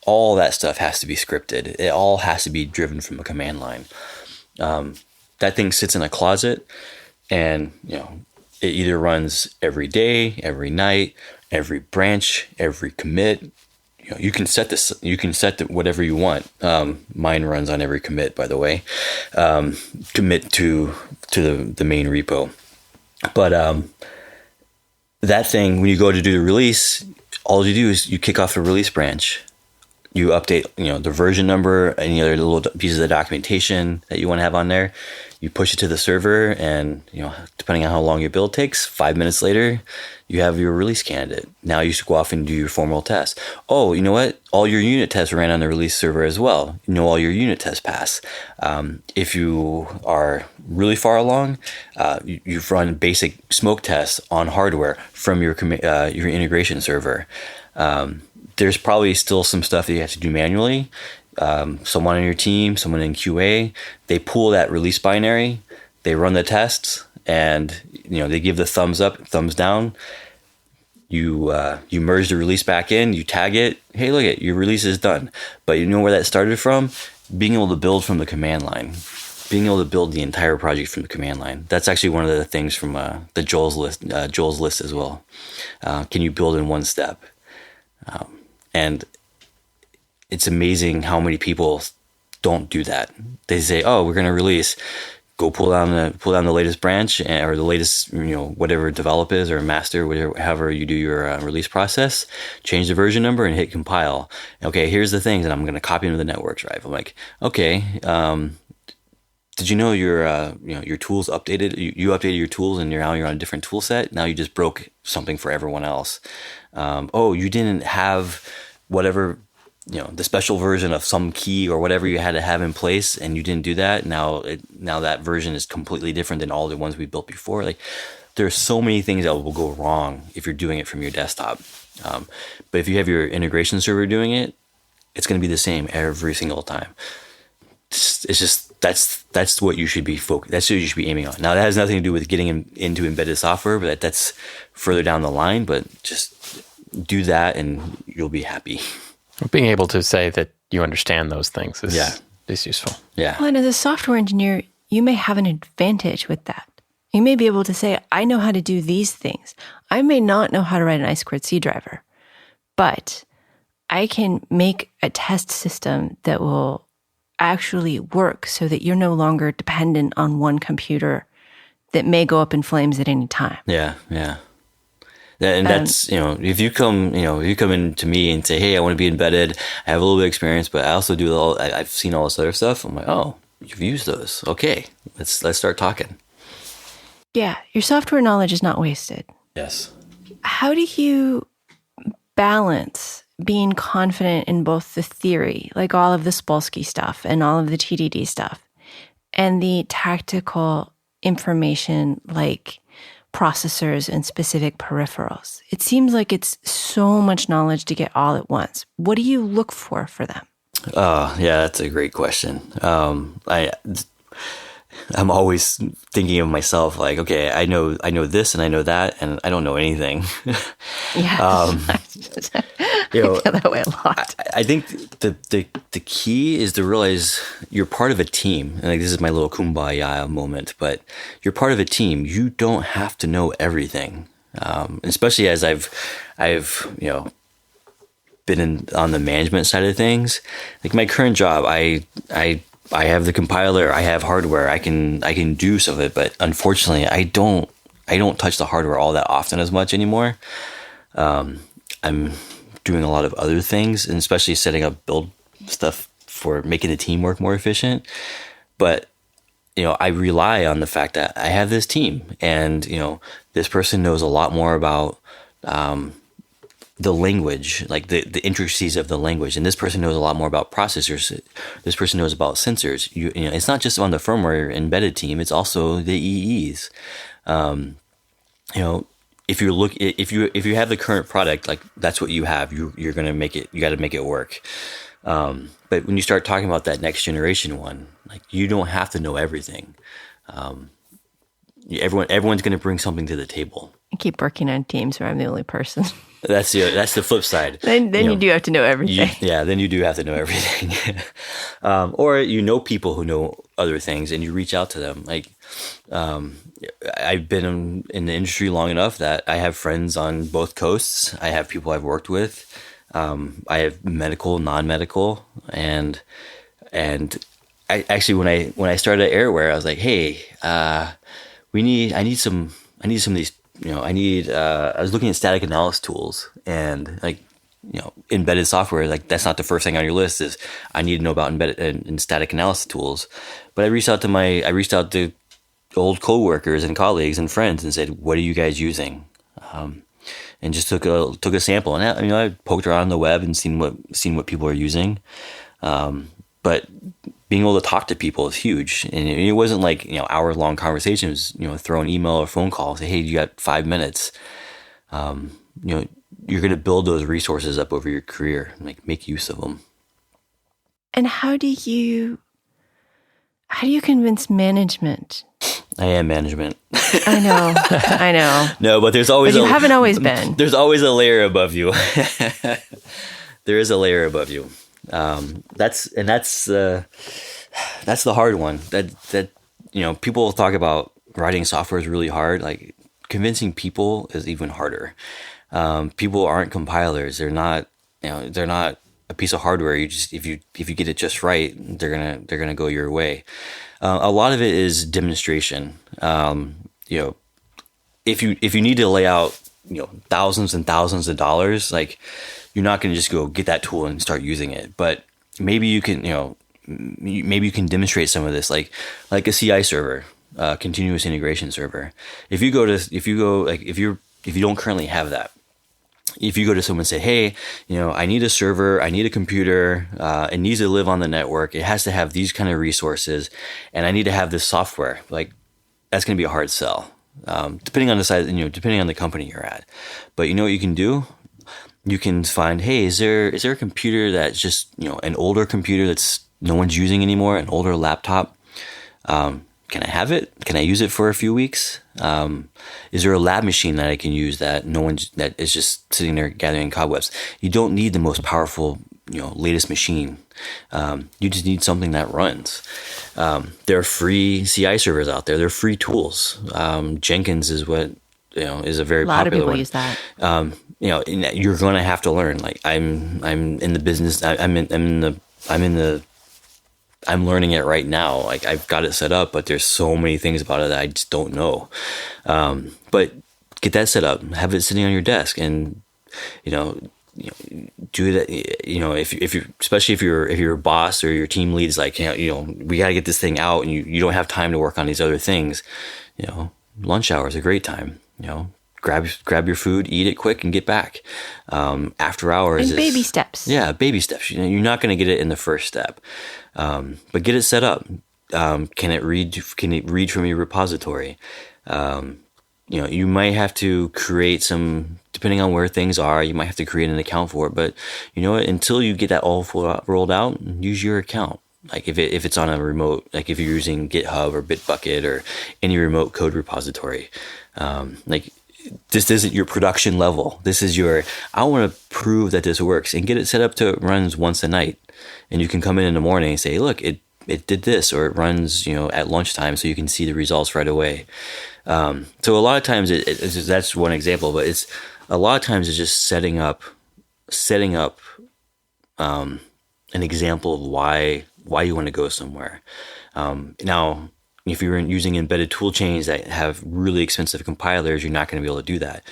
All that stuff has to be scripted. It all has to be driven from a command line. That thing sits in a closet, and it either runs every day, every night, every branch, every commit. You can set this. You can set whatever you want. Mine runs on every commit, by the way. Commit to the main repo. But that thing, when you go to do the release, all you do is you kick off the release branch. You update, the version number, any other little pieces of documentation that you want to have on there. You push it to the server, and depending on how long your build takes, 5 minutes later, you have your release candidate. Now you should go off and do your formal test. Oh, you know what? All your unit tests ran on the release server as well. All your unit tests pass. If you are really far along, you've run basic smoke tests on hardware from your integration server. There's probably still some stuff that you have to do manually. Someone on your team, someone in QA, they pull that release binary, they run the tests, and they give the thumbs up, thumbs down. You merge the release back in, you tag it. Hey, look at your release is done. But you know where that started from? Being able to build from the command line, being able to build the entire project from the command line. That's actually one of the things from the Joel's list as well. Can you build in one step? And it's amazing how many people don't do that. They say, "Oh, we're going to release. Go pull down the latest branch or the latest, whatever develop is or master, whatever, however you do your release process. Change the version number and hit compile. Okay, here's the things, and I'm going to copy them to the network drive." I'm like, okay. Did you know your tools updated? You updated your tools, and now you're on a different tool set. Now you just broke something for everyone else. Oh, you didn't have whatever, the special version of some key or whatever you had to have in place, and you didn't do that. Now that version is completely different than all the ones we built before. Like, there's so many things that will go wrong if you're doing it from your desktop. But if you have your integration server doing it, it's going to be the same every single time. It's just that's what you should be that's what you should be aiming on. Now, that has nothing to do with getting into embedded software, but that's further down the line. But just do that, and you'll be happy. Being able to say that you understand those things is useful. Yeah. Well, and as a software engineer, you may have an advantage with that. You may be able to say, I know how to do these things. I may not know how to write an I2C driver, but I can make a test system that will actually work so that you're no longer dependent on one computer that may go up in flames at any time. Yeah, yeah. And that's, if you come in to me and say, hey, I want to be embedded, I have a little bit of experience, but I also I've seen all this other stuff. I'm like, oh, you've used those. Okay, let's start talking. Yeah, your software knowledge is not wasted. Yes. How do you balance being confident in both the theory, like all of the Spolsky stuff and all of the TDD stuff, and the tactical information like processors and specific peripherals? It seems like it's so much knowledge to get all at once. What do you look for them? Yeah, that's a great question. I'm always thinking of myself like, okay, I know this and I know that, and I don't know anything. Yeah, I feel that way a lot. I think the key is to realize you're part of a team. And like, this is my little kumbaya moment, but you're part of a team. You don't have to know everything, especially as I've been on the management side of things. Like my current job, I have the compiler, I have hardware, I can do some of it, but unfortunately I don't touch the hardware all that often as much anymore. I'm doing a lot of other things, and especially setting up build stuff for making the team work more efficient. But I rely on the fact that I have this team, and this person knows a lot more about the language, like the intricacies of the language, and this person knows a lot more about processors. This person knows about sensors. It's not just on the firmware embedded team; it's also the EEs. If you have the current product, like that's what you have, you're gonna make it. You got to make it work. But when you start talking about that next generation one, like you don't have to know everything. Everyone's gonna bring something to the table. I keep working on teams where I'm the only person. That's the flip side. Then you do have to know everything. Then you do have to know everything. Or people who know other things, and you reach out to them. Like, I've been in the industry long enough that I have friends on both coasts. I have people I've worked with. I have medical, non-medical, and I actually when I started at Airware, I was like, hey, I need some of these. I was looking at static analysis tools, and embedded software, like that's not the first thing on your list is I need to know about embedded and static analysis tools. But I reached out to old coworkers and colleagues and friends and said, what are you guys using? And just took a sample, and I poked around on the web and seen what people are using. But being able to talk to people is huge. And it wasn't like, hour-long conversations, throw an email or phone call, say, hey, you got 5 minutes. You're going to build those resources up over your career, like make use of them. And how do you convince management? I am management. I know. No, but there's always you haven't always been. There's always a layer above you. There is a layer above you. That's the hard one. That people talk about writing software is really hard. Like convincing people is even harder. People aren't compilers. They're not a piece of hardware. You just if you get it just right, they're gonna go your way. A lot of it is demonstration. If you need to lay out thousands and thousands of dollars, like you're not going to just go get that tool and start using it. But maybe you can demonstrate some of this, like a CI server, continuous integration server. If you don't currently have that, if you go to someone and say, hey, I need a server, I need a computer, it needs to live on the network, it has to have these kind of resources, and I need to have this software, like that's going to be a hard sell, depending on the size, depending on the company you're at. But what you can do? You can find, hey, is there a computer that's just, an older computer that's no one's using anymore, an older laptop? Can I have it? Can I use it for a few weeks? Is there a lab machine that I can use that is just sitting there gathering cobwebs? You don't need the most powerful, latest machine. You just need something that runs. There are free CI servers out there. There are free tools. Jenkins is what is a very popular one. A lot of people use that. You're going to have to learn. Like I'm in the business. I'm learning it right now. Like I've got it set up, but there's so many things about it that I just don't know. But get that set up, have it sitting on your desk, and do that. If you, especially if your boss or your team lead is like, we got to get this thing out, and you don't have time to work on these other things. Lunch hour is a great time. Grab your food, eat it quick, and get back. After hours, and baby steps. Yeah, baby steps. You're not going to get it in the first step, but get it set up. Can it read from your repository? You might have to create some, depending on where things are. You might have to create an account for it. But until you get that all rolled out, use your account. Like if it's on a remote, like if you're using GitHub or Bitbucket or any remote code repository, this isn't your production level. This is I want to prove that this works, and get it set up to it runs once a night. And you can come in the morning and say, look, it did this, or it runs, at lunchtime, so you can see the results right away. So a lot of times that's one example, but a lot of times it's just setting up an example of why you want to go somewhere. Now, if you're using embedded tool chains that have really expensive compilers, you're not going to be able to do that.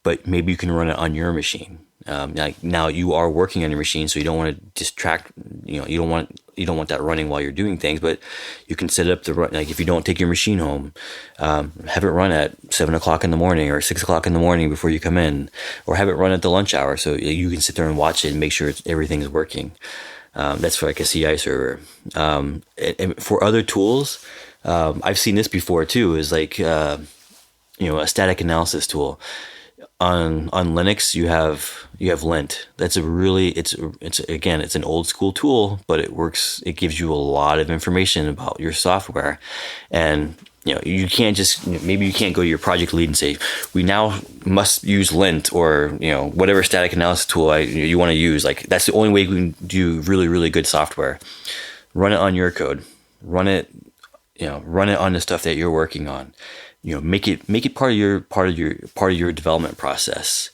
But maybe you can run it on your machine. Like now you are working on your machine, so you don't want to distract. You don't want that running while you're doing things. But you can set it up to run. Like if you don't take your machine home, have it run at 7 o'clock in the morning or 6 o'clock in the morning before you come in, or have it run at the lunch hour, so you can sit there and watch it and make sure everything's working. That's for like a CI server. And for other tools, I've seen this before too. Is like a static analysis tool. On Linux, you have lint. That's it's an old school tool, but it works. It gives you a lot of information about your software, and you can't just, maybe you can't go to your project lead and say, we now must use lint or whatever static analysis tool you want to use. Like that's the only way we can do really, really good software. Run it on your code. Run it on the stuff that you're working on. Make it part of your development process,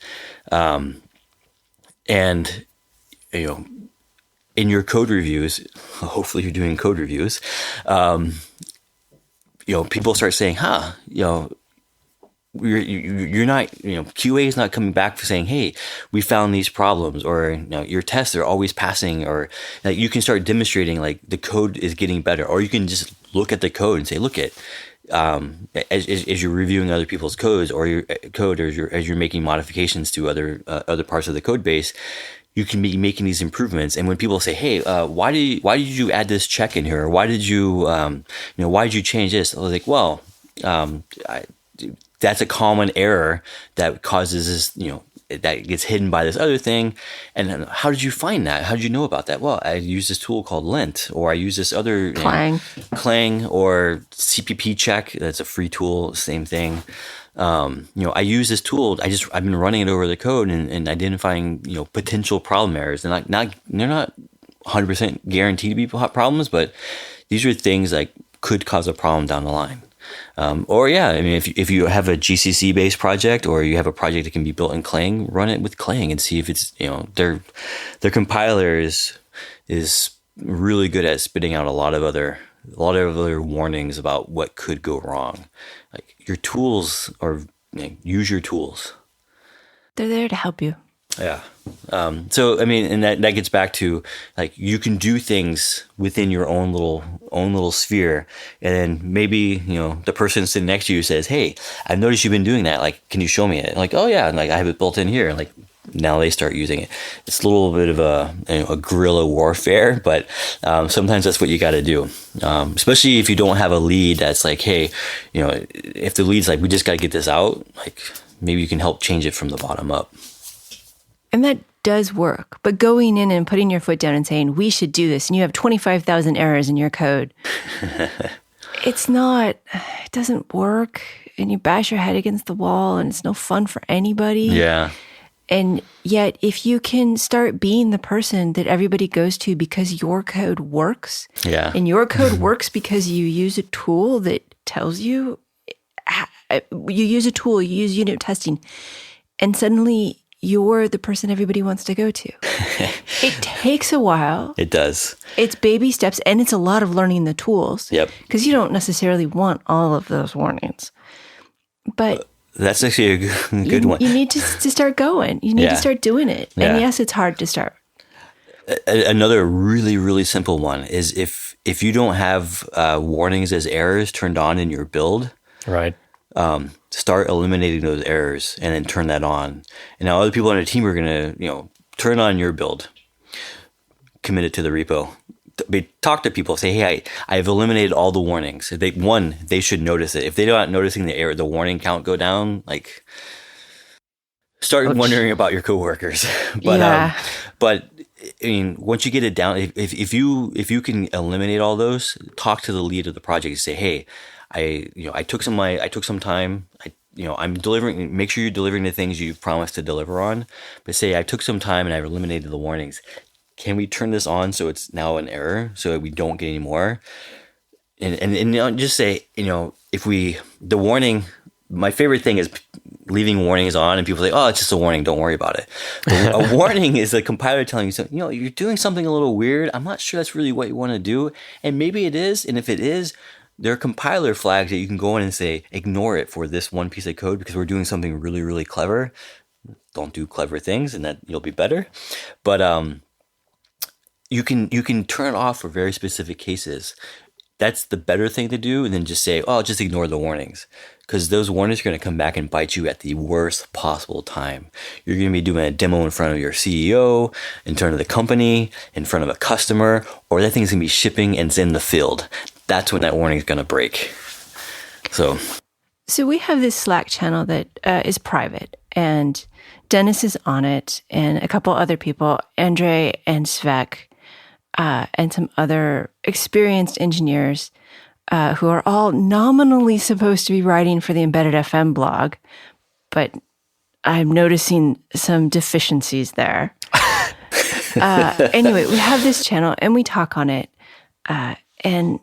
and in your code reviews, hopefully you're doing code reviews. People start saying, you're not, QA is not coming back for saying, hey, we found these problems, or your tests are always passing, or like you can start demonstrating like the code is getting better, or you can just look at the code and say, look at. As you're reviewing other people's codes or your code, or as you're making modifications to other parts of the code base, you can be making these improvements. And when people say, "Hey, why did you add this check in here? Or why did you why did you change this?" I was like, "Well, that's a common error that causes this, that gets hidden by this other thing. And how did you find that? How did you know about that?" Well, I use this tool called Lint, or I use this other Clang or CPP check. That's a free tool. Same thing. I use this tool. I've been running it over the code and identifying, potential problem errors. They're not 100% guaranteed to be problems, but these are things that could cause a problem down the line. If you have a GCC based project, or you have a project that can be built in Clang, run it with Clang and see if it's, their compiler is really good at spitting out a lot of other warnings about what could go wrong. Like your tools use your tools. They're there to help you. Yeah. And that gets back to like, you can do things within your own little sphere. And then maybe, the person sitting next to you says, "Hey, I've noticed you've been doing that. Like, can you show me it?" And like, "Oh yeah." And like, "I have it built in here." And like, now they start using it. It's a little bit of a guerrilla warfare, but sometimes that's what you got to do. Especially if you don't have a lead that's like, "Hey, if the lead's like, we just got to get this out," like maybe you can help change it from the bottom up. And that does work. But going in and putting your foot down and saying, "We should do this," and you have 25,000 errors in your code, it doesn't work. And you bash your head against the wall, and it's no fun for anybody. Yeah. And yet, if you can start being the person that everybody goes to because your code works, and your code works because you use a tool that tells you, you use a tool, you use unit testing, and suddenly you're the person everybody wants to go to. It takes a while. It does. It's baby steps, and it's a lot of learning the tools. Yep. Because you don't necessarily want all of those warnings. But that's actually a good one. You need to start going. You need to start doing it. Yeah. And yes, it's hard to start. Another really, really simple one is if you don't have warnings as errors turned on in your build, right? Start eliminating those errors and then turn that on. And now other people on the team are going to, turn on your build, commit it to the repo. Talk to people, say, hey, I've eliminated all the warnings. They should notice it. If they're not noticing the error, the warning count go down, start wondering about your coworkers. But I mean, once you get it down, if you can eliminate all those, talk to the lead of the project and say, hey, I took some time. I'm delivering. Make sure you're delivering the things you promised to deliver on. But say I took some time and I've eliminated the warnings. Can we turn this on so it's now an error so that we don't get any more? And just say, the warning. My favorite thing is leaving warnings on, and people say, "Oh, it's just a warning. Don't worry about it." But a warning is a compiler telling you, you're doing something a little weird. I'm not sure that's really what you want to do, and maybe it is. And if it is, there are compiler flags that you can go in and say, ignore it for this one piece of code because we're doing something really, really clever. Don't do clever things, and that you'll be better. But you can turn it off for very specific cases. That's the better thing to do than just say, oh, just ignore the warnings. Because those warnings are going to come back and bite you at the worst possible time. You're going to be doing a demo in front of your CEO, in front of the company, in front of a customer, or that thing's going to be shipping and it's in the field. That's when that warning is going to break. So we have this Slack channel that is private, and Dennis is on it, and a couple other people, Andre and Svek, and some other experienced engineers who are all nominally supposed to be writing for the Embedded FM blog, but I'm noticing some deficiencies there. Anyway, we have this channel and we talk on it. And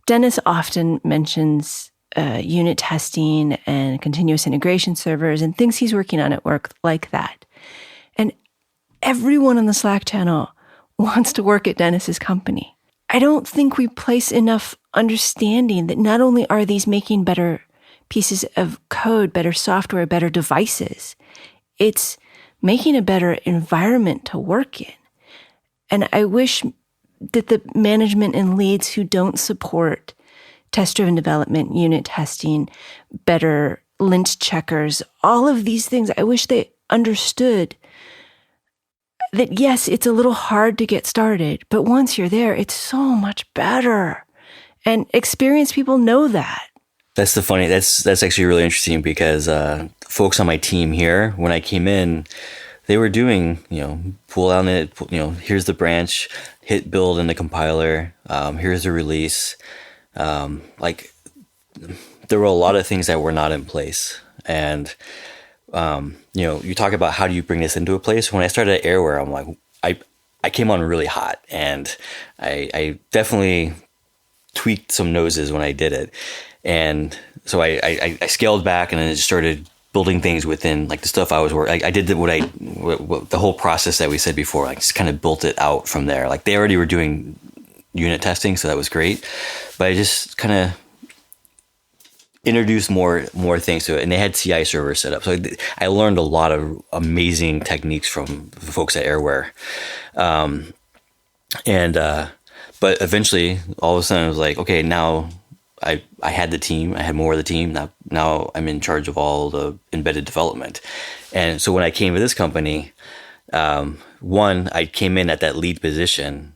Dennis often mentions unit testing and continuous integration servers and things he's working on at work like that. And everyone on the Slack channel wants to work at Dennis's company. I don't think we place enough understanding that not only are these making better pieces of code, better software, better devices, it's making a better environment to work in. And I wish that the management and leads who don't support test-driven development, unit testing, better lint checkers, all of these things, I wish they understood that, yes, it's a little hard to get started, but once you're there, it's so much better. And experienced people know that. That's actually really interesting because folks on my team here, when I came in, they were doing, pull out it, here's the branch, hit build in the compiler, here's the release. There were a lot of things that were not in place. And you talk about how do you bring this into a place. When I started at Airware, I'm like, I came on really hot, and I definitely tweaked some noses when I did it. And so I scaled back and then just started building things within the stuff I was working. I did the whole process that we said before. I just kind of built it out from there. They already were doing unit testing, so that was great. But I just kind of introduced more things to it, and they had CI servers set up. So I learned a lot of amazing techniques from the folks at Airware. But eventually, all of a sudden, I was like, okay, now I had the team. I had more of the team. Now I'm in charge of all the embedded development. And so when I came to this company, I came in at that lead position,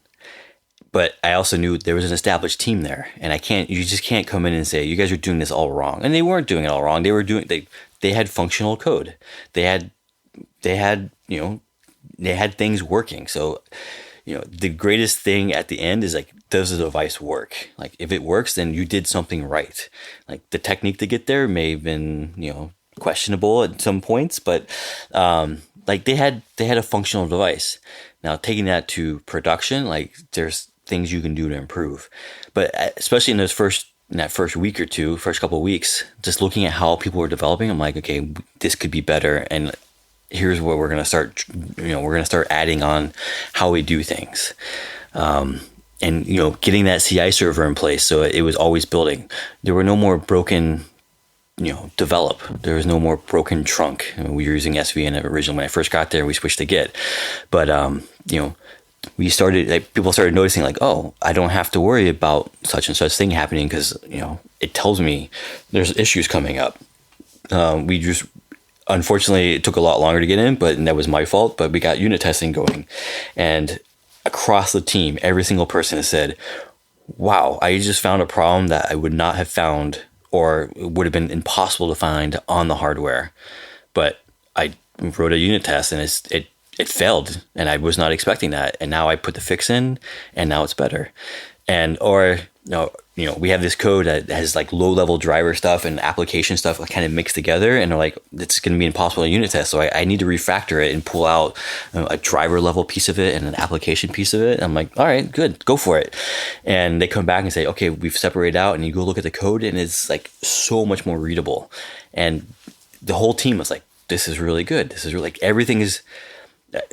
but I also knew there was an established team there, and you just can't come in and say, you guys are doing this all wrong. And they weren't doing it all wrong. They had functional code. They had things working. So, the greatest thing at the end is does the device work? If it works, then you did something right. The technique to get there may have been, questionable at some points, but like they had a functional device. Now taking that to production, like there's things you can do to improve, but especially in that first week or two, first couple of weeks, just looking at how people were developing, I'm like, okay, this could be better, and here's what we're gonna start. We're gonna start adding on how we do things. And getting that CI server in place, so it was always building. There were no more broken, develop. There was no more broken trunk. We were using SVN originally when I first got there. We switched to Git, but we started. People started noticing, like, oh, I don't have to worry about such and such thing happening because it tells me there's issues coming up. We just, unfortunately, it took a lot longer to get in, and that was my fault. But we got unit testing going, and across the team, every single person has said, wow, I just found a problem that I would not have found or would have been impossible to find on the hardware. But I wrote a unit test and it failed, and I was not expecting that. And now I put the fix in, and now it's better. We have this code that has like low-level driver stuff and application stuff kind of mixed together, and they're like, it's going to be impossible to unit test. So I need to refactor it and pull out a driver-level piece of it and an application piece of it. And I'm like, all right, good, go for it. And they come back and say, okay, we've separated out, and you go look at the code, and it's like so much more readable. And the whole team was like, this is really good. This is really, like, everything is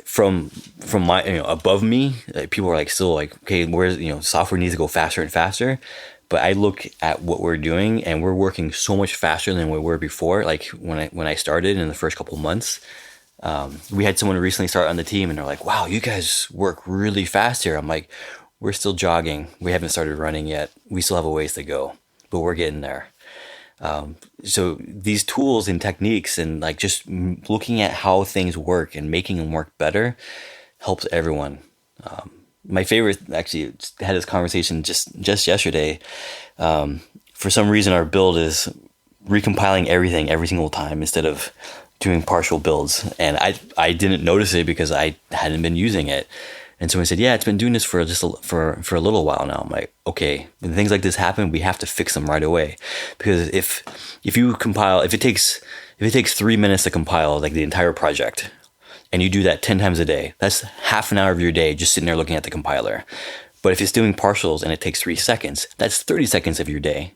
from my above me. People are like still like, okay, where's software needs to go faster and faster. But I look at what we're doing, and we're working so much faster than we were before. Like when I started in the first couple of months, we had someone recently start on the team, and they're like, wow, you guys work really fast here. I'm like, we're still jogging. We haven't started running yet. We still have a ways to go, but we're getting there. So these tools and techniques and like just looking at how things work and making them work better helps everyone. My favorite, actually, had this conversation just yesterday. For some reason, our build is recompiling everything every single time instead of doing partial builds. And I didn't notice it because I hadn't been using it. And so I said, yeah, it's been doing this for a little while now. I'm like, okay, when things like this happen, we have to fix them right away. Because if you compile, if it takes 3 minutes to compile like the entire project, and you do that 10 times a day, that's half an hour of your day just sitting there looking at the compiler. But if it's doing partials and it takes 3 seconds, that's 30 seconds of your day.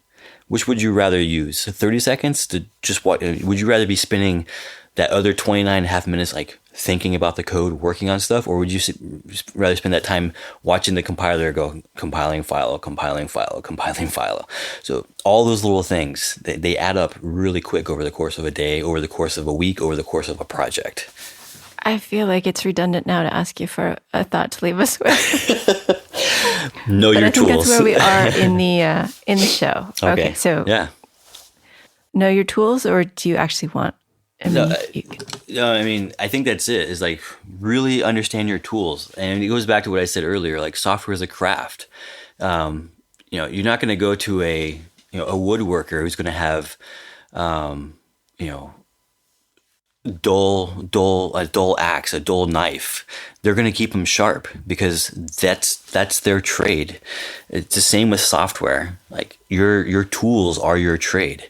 Which would you rather use? 30 seconds to just what? Would you rather be spending that other 29 and a half minutes like thinking about the code, working on stuff, or would you rather spend that time watching the compiler go compiling file? So all those little things, they add up really quick over the course of a day, over the course of a week, over the course of a project. I feel like it's redundant now to ask you for a thought to leave us with. Know your tools. I think that's where we are in the show. Okay, so yeah. Know your tools, or do you actually want? No, I mean, I think that's it. Is like really understand your tools, and it goes back to what I said earlier. Like software is a craft. You're not going to go to a woodworker who's going to have, a dull axe, a dull knife. They're going to keep them sharp because that's their trade. It's the same with software. Like your tools are your trade.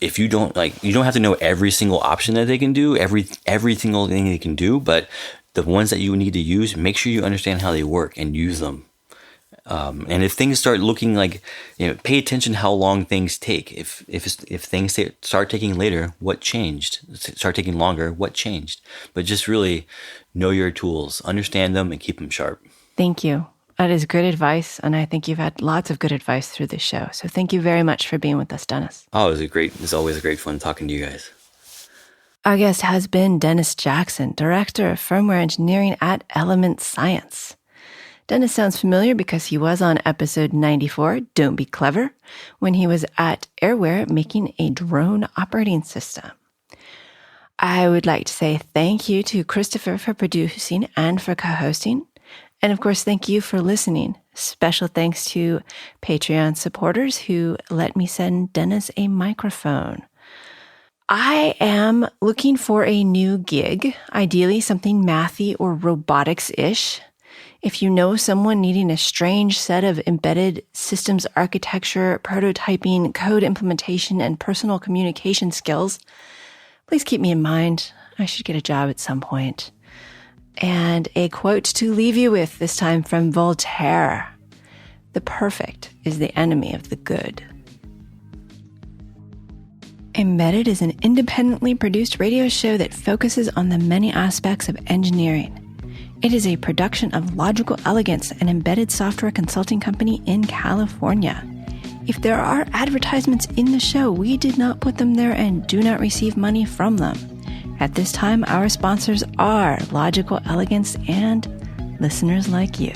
If you don't you don't have to know every single option that they can do, every single thing they can do, but the ones that you need to use, make sure you understand how they work and use them. And if things start looking like, pay attention how long things take. If things start taking later, what changed? Start taking longer, what changed? But just really know your tools, understand them, and keep them sharp. Thank you. That is good advice, and I think you've had lots of good advice through this show. So thank you very much for being with us, Dennis. Oh, it's always a great fun talking to you guys. Our guest has been Dennis Jackson, Director of Firmware Engineering at Element Science. Dennis sounds familiar because he was on episode 94, Don't Be Clever, when he was at Airware making a drone operating system. I would like to say thank you to Christopher for producing and for co-hosting. And of course, thank you for listening. Special thanks to Patreon supporters who let me send Dennis a microphone. I am looking for a new gig, ideally something mathy or robotics-ish. If you know someone needing a strange set of embedded systems architecture, prototyping, code implementation, and personal communication skills, please keep me in mind. I should get a job at some point. And a quote to leave you with, this time from Voltaire. The perfect is the enemy of the good. Embedded is an independently produced radio show that focuses on the many aspects of engineering. It is a production of Logical Elegance, an embedded software consulting company in California. If there are advertisements in the show, we did not put them there and do not receive money from them. At this time, our sponsors are Logical Elegance and listeners like you.